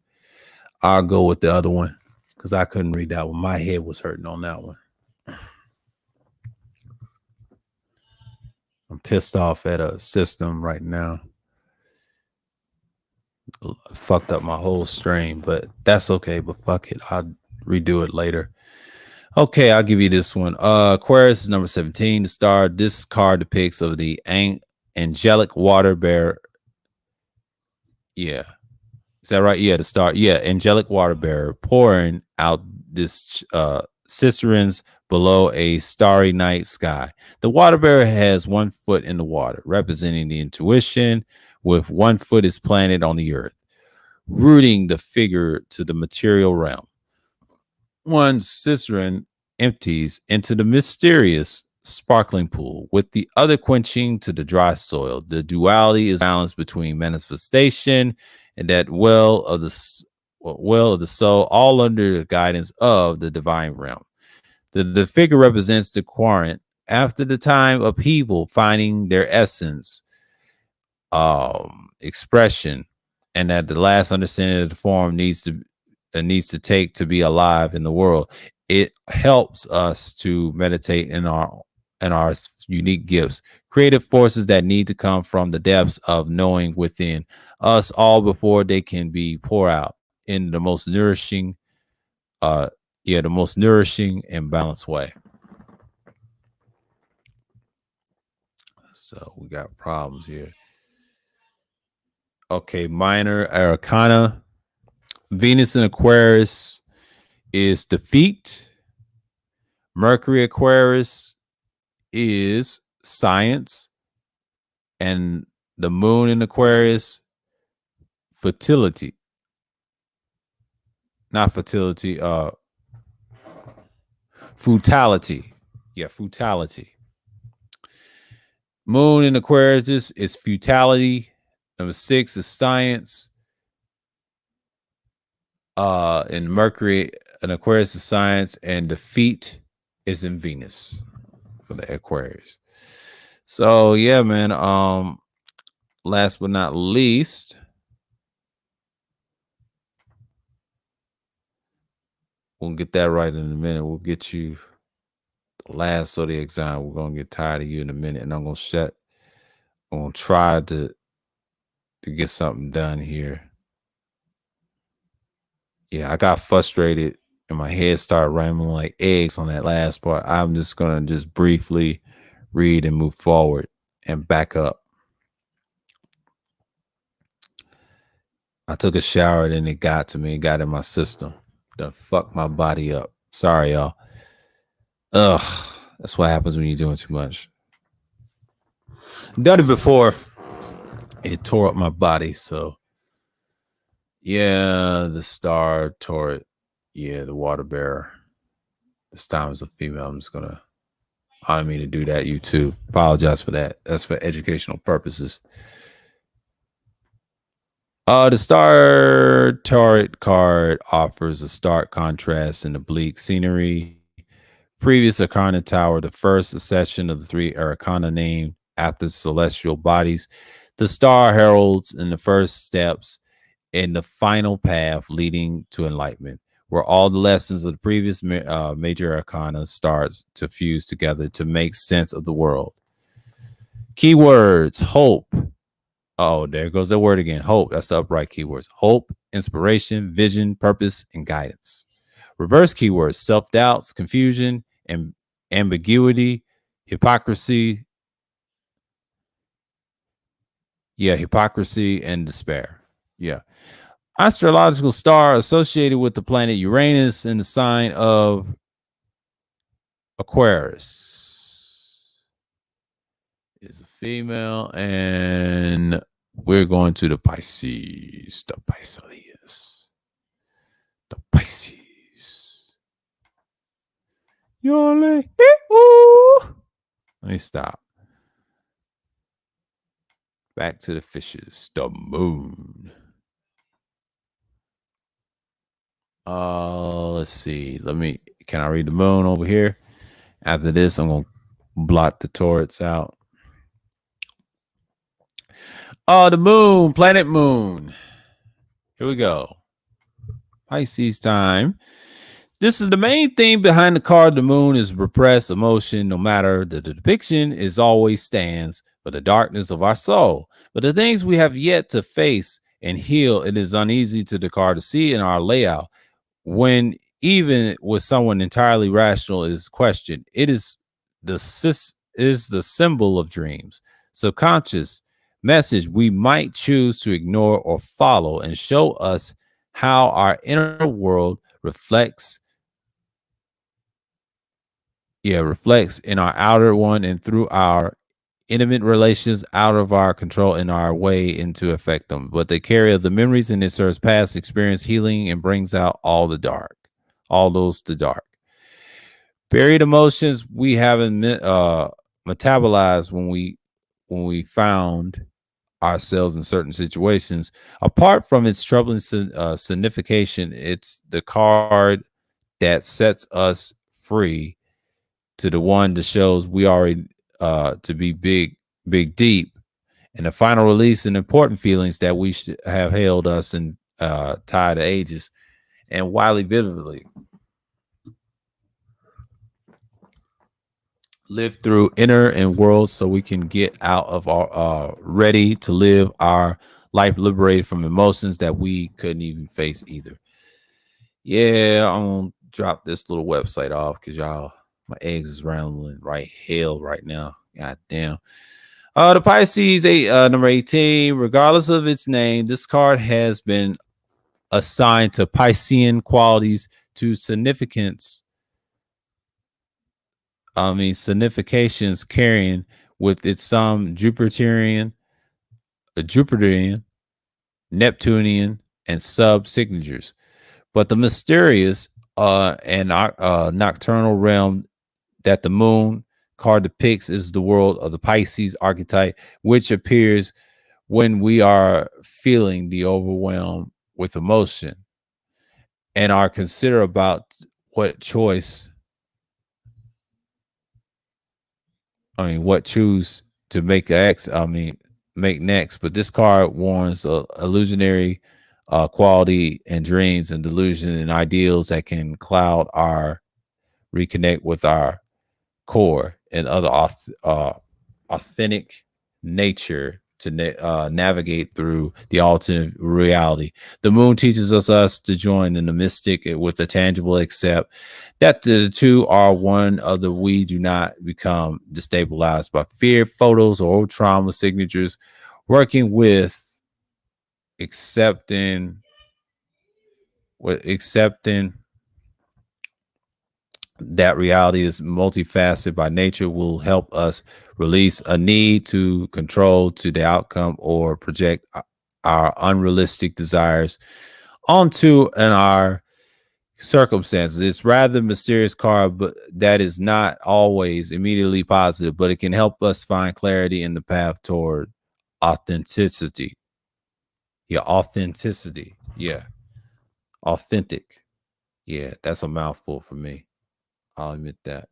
I'll go with the other one. Because I couldn't read that one. My head was hurting on that one. I'm pissed off at a system right now. Fucked up my whole stream, but that's okay. But fuck it. I'll redo it later. Okay, I'll give you this one. Aquarius is number 17. The star. This card depicts of the angelic water bearer. Yeah. Is that right? Yeah, the star. Yeah, angelic water bearer pouring out this cisterns below a starry night sky. The water bearer has 1 foot in the water, representing the intuition, with 1 foot is planted on the earth, rooting the figure to the material realm. One cistern empties into the mysterious sparkling pool, with the other quenching to the dry soil. The duality is balanced between manifestation and that well of the soul, all under the guidance of the divine realm. The figure represents the querent after the time of upheaval, finding their essence, expression, and that the last understanding of the form needs to take to be alive in the world. It helps us to meditate in our unique gifts, creative forces that need to come from the depths of knowing within us all before they can be poured out in the most nourishing, and balanced way. So we got problems here. Okay, minor arcana. Venus in Aquarius is defeat. Mercury Aquarius is science. And the moon in Aquarius, fertility. Not fertility, futility. Yeah, futility. Moon in Aquarius is futility. Number 6 is science. In Mercury and Aquarius is science, and defeat is in Venus for the Aquarius. So yeah, man. Last but not least, we'll get that right in a minute. We'll get you the last Zodiac sign. We're gonna get tired of you in a minute, and I'm gonna try to get something done here. Yeah, I got frustrated and my head started rambling like eggs on that last part. I'm just gonna briefly read and move forward and back up. I took a shower, then it got to me. It got in my system. Done fucked my body up. Sorry, y'all. Ugh, that's what happens when you're doing too much. Done it before. It tore up my body, so yeah, the star tore it. Yeah, the water bearer. This time as a female. I'm just gonna honor me to do that. You too. Apologize for that. That's for educational purposes. The Star Tarot card offers a stark contrast in the bleak scenery. Previous Arcana Tower, the first accession of the three Arcana named after celestial bodies. The star heralds in the first steps in the final path leading to enlightenment, where all the lessons of the previous major arcana starts to fuse together to make sense of the world. Keywords: hope. Oh, there goes that word again. Hope. That's the upright keywords. Hope, inspiration, vision, purpose, and guidance. Reverse keywords: self doubts, confusion, and ambiguity, hypocrisy. Yeah, hypocrisy and despair. Yeah. Astrological star associated with the planet Uranus in the sign of Aquarius is a female, and we're going to the Pisces. The Pisces. The Pisces. Yole. Let me stop. Back to the fishes. The moon. Let's see. Can I read the moon over here? After this, I'm gonna blot the torrents out. Oh, the moon, planet moon. Here we go. Pisces time. This is the main theme behind the card. The moon is repressed emotion, no matter the depiction is always stands for the darkness of our soul. But the things we have yet to face and heal, it is uneasy to the card to see in our layout. When even with someone entirely rational is questioned, it is the symbol of dreams, subconscious message we might choose to ignore or follow, and show us how our inner world reflects in our outer one, and through our intimate relations out of our control in our way into affect them. But they carry the memories, and it serves past experience healing and brings out all the dark, all those the dark. Buried emotions we haven't metabolized when we found ourselves in certain situations. Apart from its troubling signification, it's the card that sets us free to the one that shows we already to be big deep, and the final release and important feelings that we should have held us in tied to ages and wildly vividly live through inner and world, so we can get out of our ready to live our life liberated from emotions that we couldn't even face either. Yeah, I'm gonna drop this little website off because y'all, my eggs is rambling right hell right now. God damn. The Pisces number 18, regardless of its name, this card has been assigned to Piscean qualities to significations carrying with its some Jupiterian, Neptunian, and sub signatures. But the mysterious and nocturnal realm that the moon card depicts is the world of the Pisces archetype, which appears when we are feeling the overwhelm with emotion and are consider about what choice, what choose to make next. But this card warns illusionary quality and dreams and delusion and ideals that can cloud our reconnect with our core and other authentic nature to navigate through the alternate reality. The moon teaches us to join in the mystic with the tangible, except that the two are one of the we do not become destabilized by fear, photos, or old trauma signatures, working accepting with accepting that reality is multifaceted by nature will help us release a need to control to the outcome or project our unrealistic desires onto our circumstances. It's rather mysterious card, but that is not always immediately positive, but it can help us find clarity in the path toward authenticity. Yeah, authenticity. Yeah, authentic. Yeah, that's a mouthful for me. I'll admit that.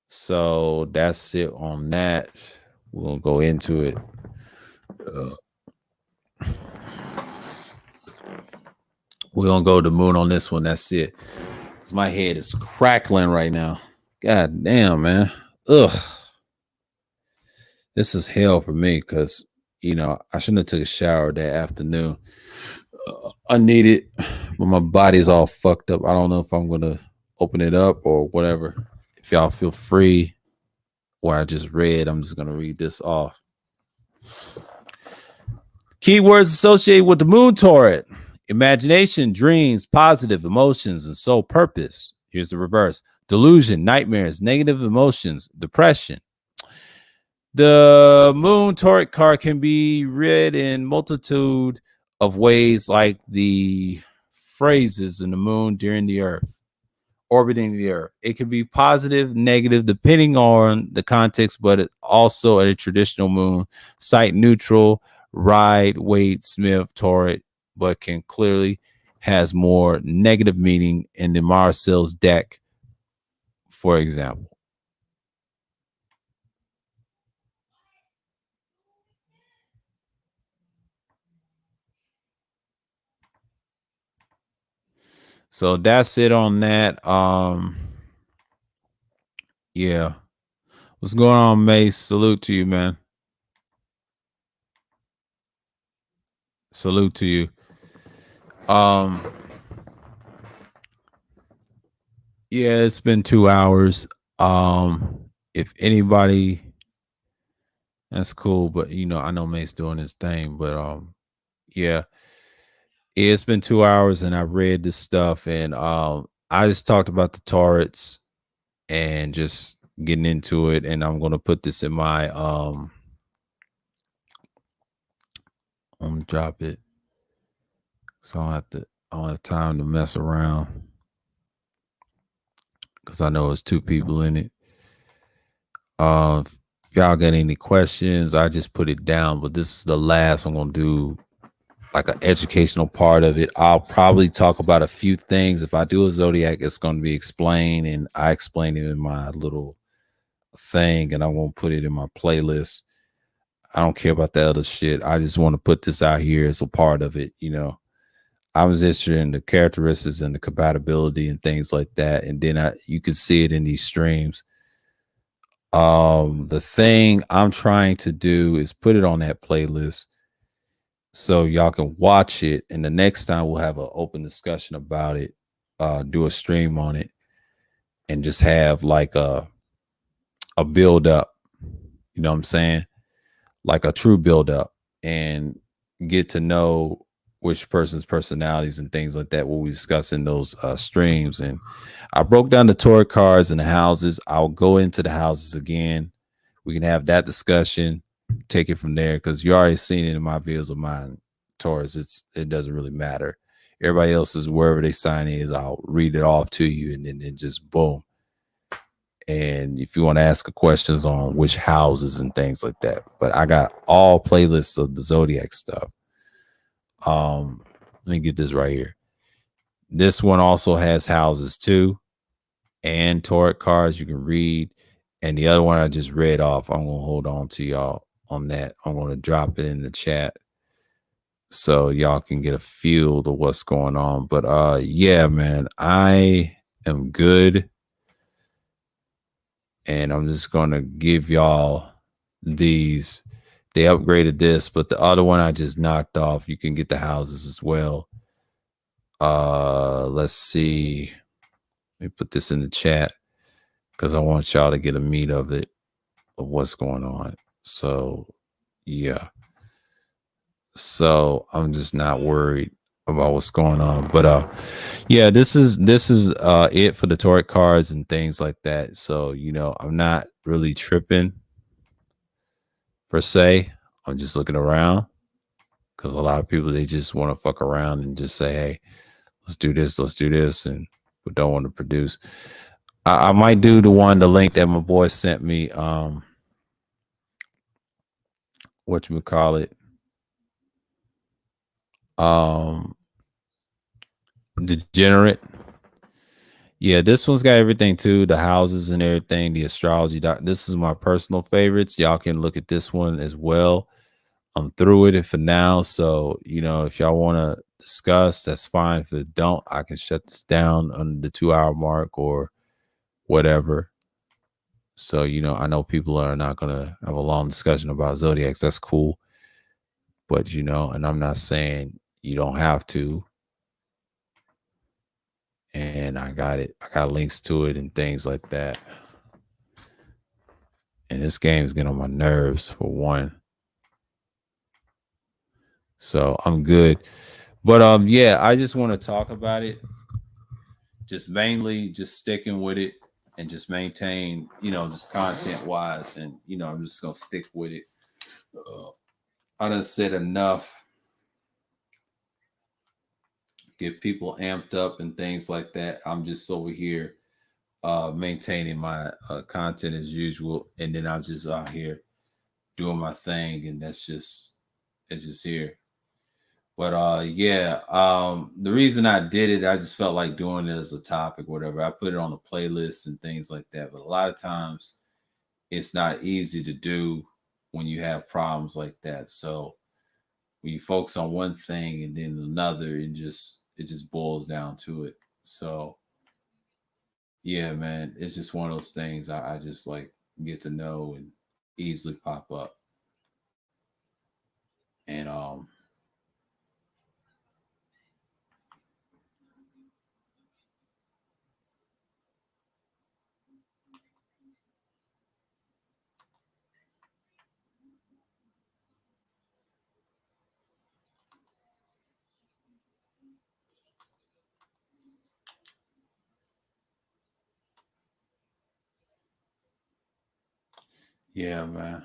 So that's it on that. We'll go into it. We're gonna go to the moon on this one. That's it. Cause my head is crackling right now. God damn, man. Ugh. This is hell for me because I shouldn't have took a shower that afternoon. I need it, but my body's all fucked up. I don't know if I'm gonna open it up or whatever. If y'all feel free, what I just read, I'm just gonna read this off. Keywords associated with the moon torrid: imagination, dreams, positive emotions, and sole purpose. Here's the reverse: delusion, nightmares, negative emotions, depression. The moon torrid card can be read in multitude of ways, like the phrases in the moon during the earth, orbiting the earth. It can be positive, negative, depending on the context, but it also a traditional moon, site neutral, ride, Wade, Smith, torrid, but can clearly has more negative meaning in the Marcel's deck, for example. So that's it on that. Yeah. What's going on, Mace? Salute to you, man. Salute to you. Um, yeah, it's been 2 hours. If anybody, that's cool, but I know Mace doing his thing, but yeah, it's been 2 hours and I read this stuff and I just talked about the turrets and just getting into it, and I'm gonna put this in my I'm gonna drop it. So I don't have time to mess around because I know it's two people in it. If y'all got any questions, I just put it down. But this is the last I'm gonna do, like an educational part of it. I'll probably talk about a few things. If I do a zodiac, it's gonna be explained, and I explain it in my little thing, and I won't put it in my playlist. I don't care about the other shit. I just want to put this out here as a part of it. I was interested in the characteristics and the compatibility and things like that. And then you could see it in these streams. The thing I'm trying to do is put it on that playlist so y'all can watch it. And the next time we'll have an open discussion about it, do a stream on it, and just have like a build up. You know what I'm saying? Like a true build up, and get to know which person's personalities and things like that, what we discuss in those streams. And I broke down the Torah cards and the houses. I'll go into the houses again. We can have that discussion, take it from there, because you already seen it in my videos of mine. Taurus, it doesn't really matter. Everybody else is wherever they sign is. I'll read it off to you, and then just boom. And if you want to ask questions on which houses and things like that, but I got all playlists of the Zodiac stuff. Let me get this right here. This one also has houses too, and Torah cards you can read. And the other one I just read off, I'm gonna hold on to y'all on that. I'm gonna drop it in the chat so y'all can get a feel of what's going on. But yeah, man, I am good. And I'm just gonna give y'all these. They upgraded this, but the other one I just knocked off. You can get the houses as well. Let's see. Let me put this in the chat because I want y'all to get a meat of it, of what's going on. So yeah. So I'm just not worried about what's going on. But yeah, this is it for the Torah cards and things like that. So I'm not really tripping per se. I'm just looking around because a lot of people, they just want to fuck around and just say, hey, let's do this, and but don't want to produce. I might do the link that my boy sent me. Whatchamacallit. Um, Degenerate. Yeah, this one's got everything too, the houses and everything, the astrology doc. This is my personal favorites. Y'all can look at this one as well. I'm through with it for now. So, if y'all want to discuss, that's fine. If it don't, I can shut this down on the 2 hour mark or whatever. So, I know people are not gonna have a long discussion about zodiacs. That's cool. But and I'm not saying you don't have to. And I got it. I got links to it and things like that. And this game is getting on my nerves for one. So I'm good. But yeah, I just want to talk about it. Just mainly just sticking with it and just maintain, just content wise. And I'm just gonna stick with it. I done said enough, get people amped up and things like that. I'm just over here maintaining my content as usual. And then I'm just out here doing my thing, and it's just here. But yeah, the reason I did it, I just felt like doing it as a topic, whatever. I put it on a playlist and things like that. But a lot of times it's not easy to do when you have problems like that. So when you focus on one thing and then another, it just boils down to it. So yeah, man, it's just one of those things I just like get to know and easily pop up. And yeah, man.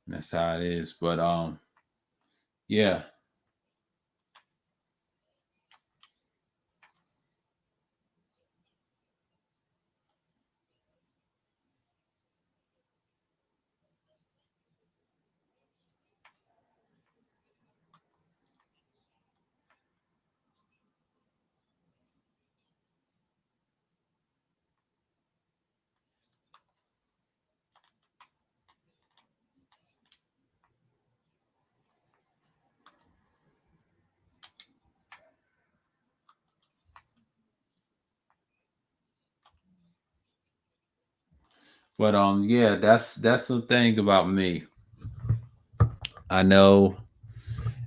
That's how it is. But yeah. But yeah, that's the thing about me. I know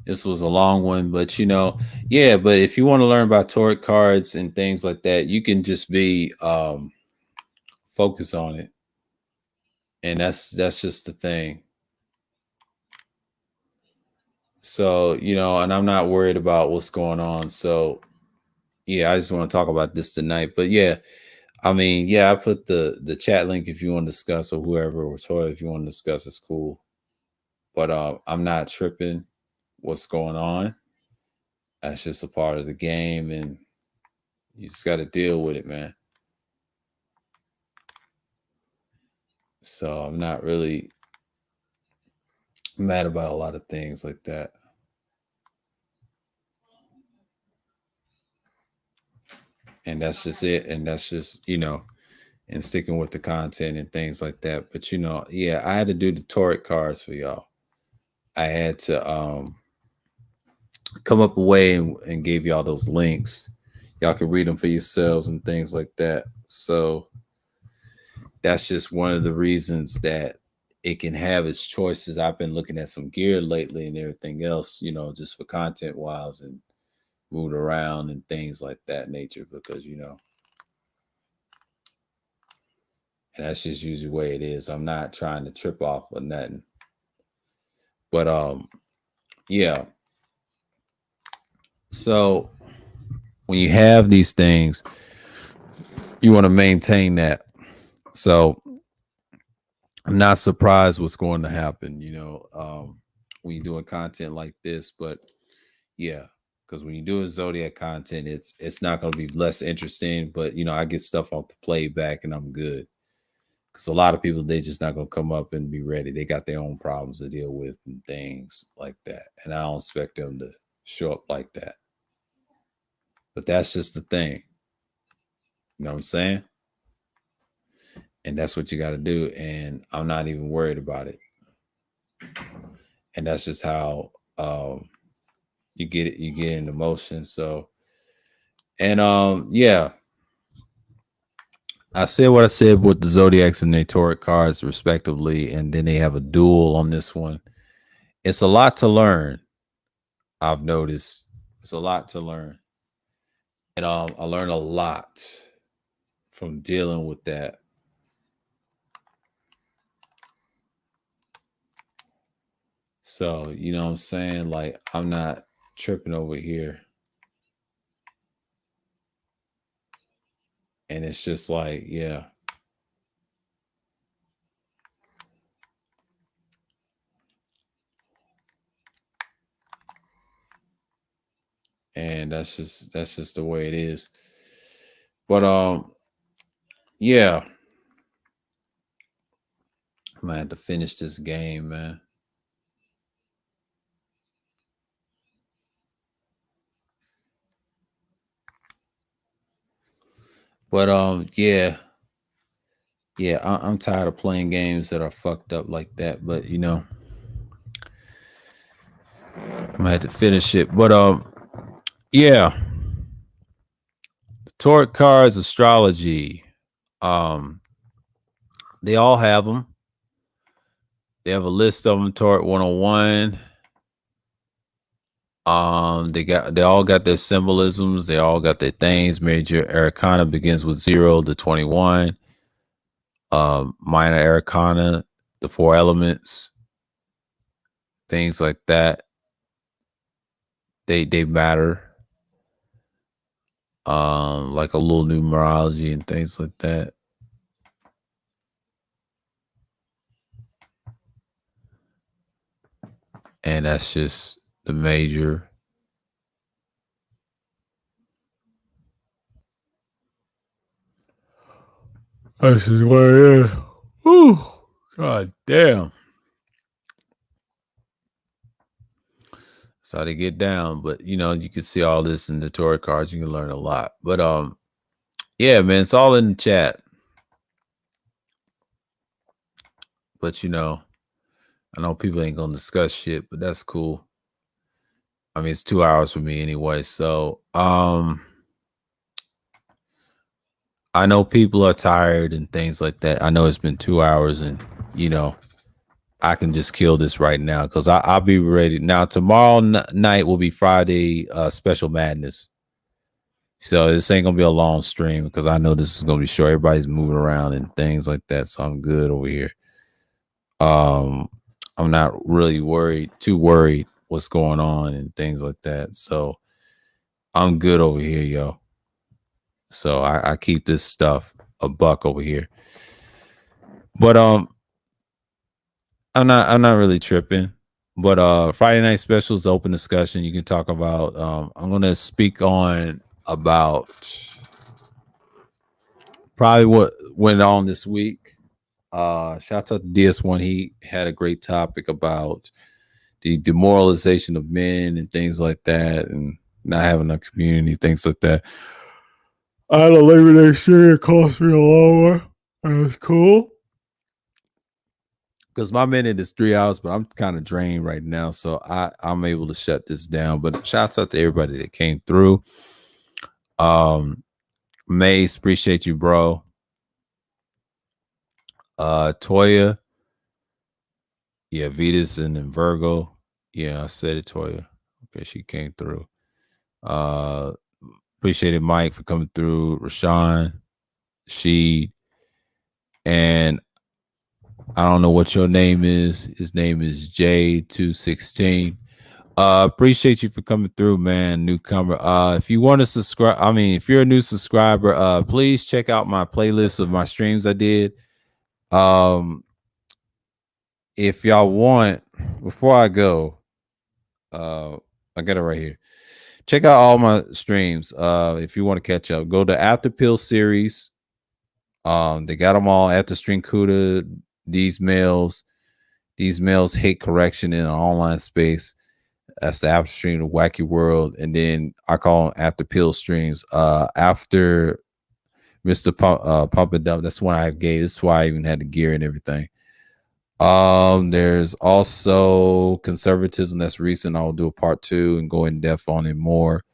this was a long one, but yeah, but if you want to learn about tarot cards and things like that, you can just be focus on it. And that's just the thing. So, and I'm not worried about what's going on. So yeah, I just want to talk about this tonight. But yeah, I mean, yeah, I put the chat link if you want to discuss, or whoever, or Toy if you want to discuss, it's cool. But I'm not tripping what's going on. That's just a part of the game, and you just got to deal with it, man. So I'm not really mad about a lot of things like that. And that's just it. And that's just, and sticking with the content and things like that. But yeah, I had to do the Torah cards for y'all. I had to come up a way and gave y'all those links. Y'all can read them for yourselves and things like that. So that's just one of the reasons that it can have its choices. I've been looking at some gear lately and everything else, just for content wise and moving around and things like that nature, because and that's just usually the way it is. I'm not trying to trip off or nothing. But yeah. So when you have these things, you want to maintain that. So I'm not surprised what's going to happen, when you're doing content like this. But yeah, because when you're doing Zodiac content, it's not going to be less interesting. But I get stuff off the playback and I'm good. Because a lot of people, they just not going to come up and be ready. They got their own problems to deal with and things like that. And I don't expect them to show up like that. But that's just the thing. You know what I'm saying? And that's what you got to do. And I'm not even worried about it. And that's just how you get it. You get into motion. So, and yeah, I said what I said with the Zodiacs and their Tauric cards, respectively, and then they have a duel on this one. It's a lot to learn. I've noticed it's a lot to learn, and I learned a lot from dealing with that. So you know what I'm saying? Like I'm not tripping over here, and it's just like yeah. And that's just the way it is. But yeah, I'm gonna have to finish this game, man. But yeah, I'm tired of playing games that are fucked up like that. But I'm gonna have to finish it. But yeah, the Torque cards, astrology. Um, they all have them. They have a list of them. Torque 101. They all got their symbolisms. They all got their things. Major arcana begins with 0 to 21. Minor arcana, the 4 elements, things like that. They matter. Like a little numerology and things like that. And that's just the major. This is what it is. Whew. God damn. That's how they get down. But you can see all this in the Torah cards. You can learn a lot. But yeah, man, it's all in the chat. But I know people ain't gonna discuss shit, but that's cool. I mean, it's 2 hours for me anyway. So I know people are tired and things like that. I know it's been 2 hours and I can just kill this right now because I'll be ready. Now, tomorrow night will be Friday Special Madness. So this ain't going to be a long stream because I know this is going to be short. Everybody's moving around and things like that. So I'm good over here. I'm not really too worried what's going on and things like that. So I'm good over here, yo. So I keep this stuff a buck over here. But I'm not really tripping. But Friday night specials, open discussion. You can talk about I'm gonna speak on about probably what went on this week. Shout out to DS1. He had a great topic about the demoralization of men and things like that, and not having a community, things like that. I had a Labor Day stream. It cost me a lower. It was cool. Because my minute is 3 hours, but I'm kind of drained right now. So I'm able to shut this down. But shouts out to everybody that came through. Mace, appreciate you, bro. Toya. Yeah, Vetus and then Virgo. Yeah, I said it, Toya. Okay, she came through. Appreciated Mike for coming through. Rashawn, she, and I don't know what your name is. His name is J216. Appreciate you for coming through, man, newcomer. If you want to subscribe, I mean, if you're a new subscriber, please check out my playlist of my streams I did. Um, if y'all want, before I go, I got it right here. Check out all my streams. If you want to catch up, go to After Pill series. They got them all at the String Cuda. These males hate correction in an online space. That's the after stream of Wacky World. And then I call them after pill streams. After Mr. Pump It Up, that's one I gave. That's why I even had the gear and everything. There's also conservatism that's recent. I'll do a part 2 and go in depth on it more.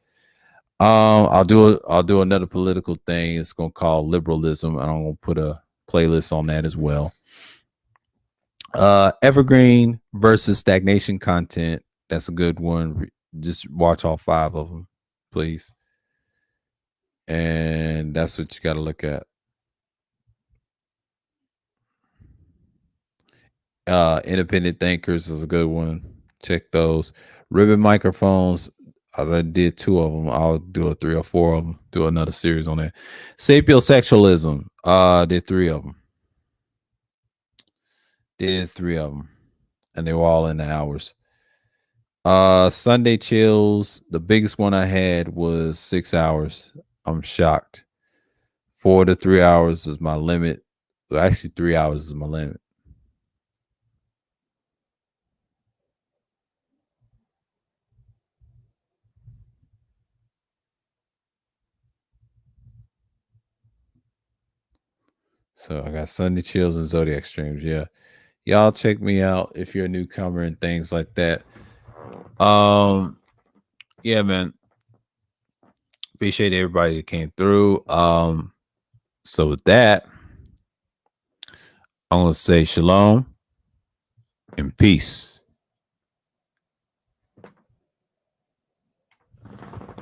I'll do another political thing. It's gonna call liberalism, and I'm gonna put a playlist on that as well. Evergreen versus stagnation content. That's a good one. Just watch all 5 of them, please. And that's what you got to look at. Independent thinkers is a good one. Check those. Ribbon microphones. I did 2 of them. I'll do a 3 or 4 of them. Do another series on that. Sapiosexualism. Did 3 of them. Did 3 of them, and they were all in the hours. Sunday chills. The biggest one I had was 6 hours. I'm shocked. 4 to 3 hours is my limit. Well, actually, 3 hours is my limit. So I got Sunday chills and Zodiac streams. Yeah. Y'all check me out if you're a newcomer and things like that. Yeah, man. Appreciate everybody that came through. So with that, I'm gonna say shalom and peace.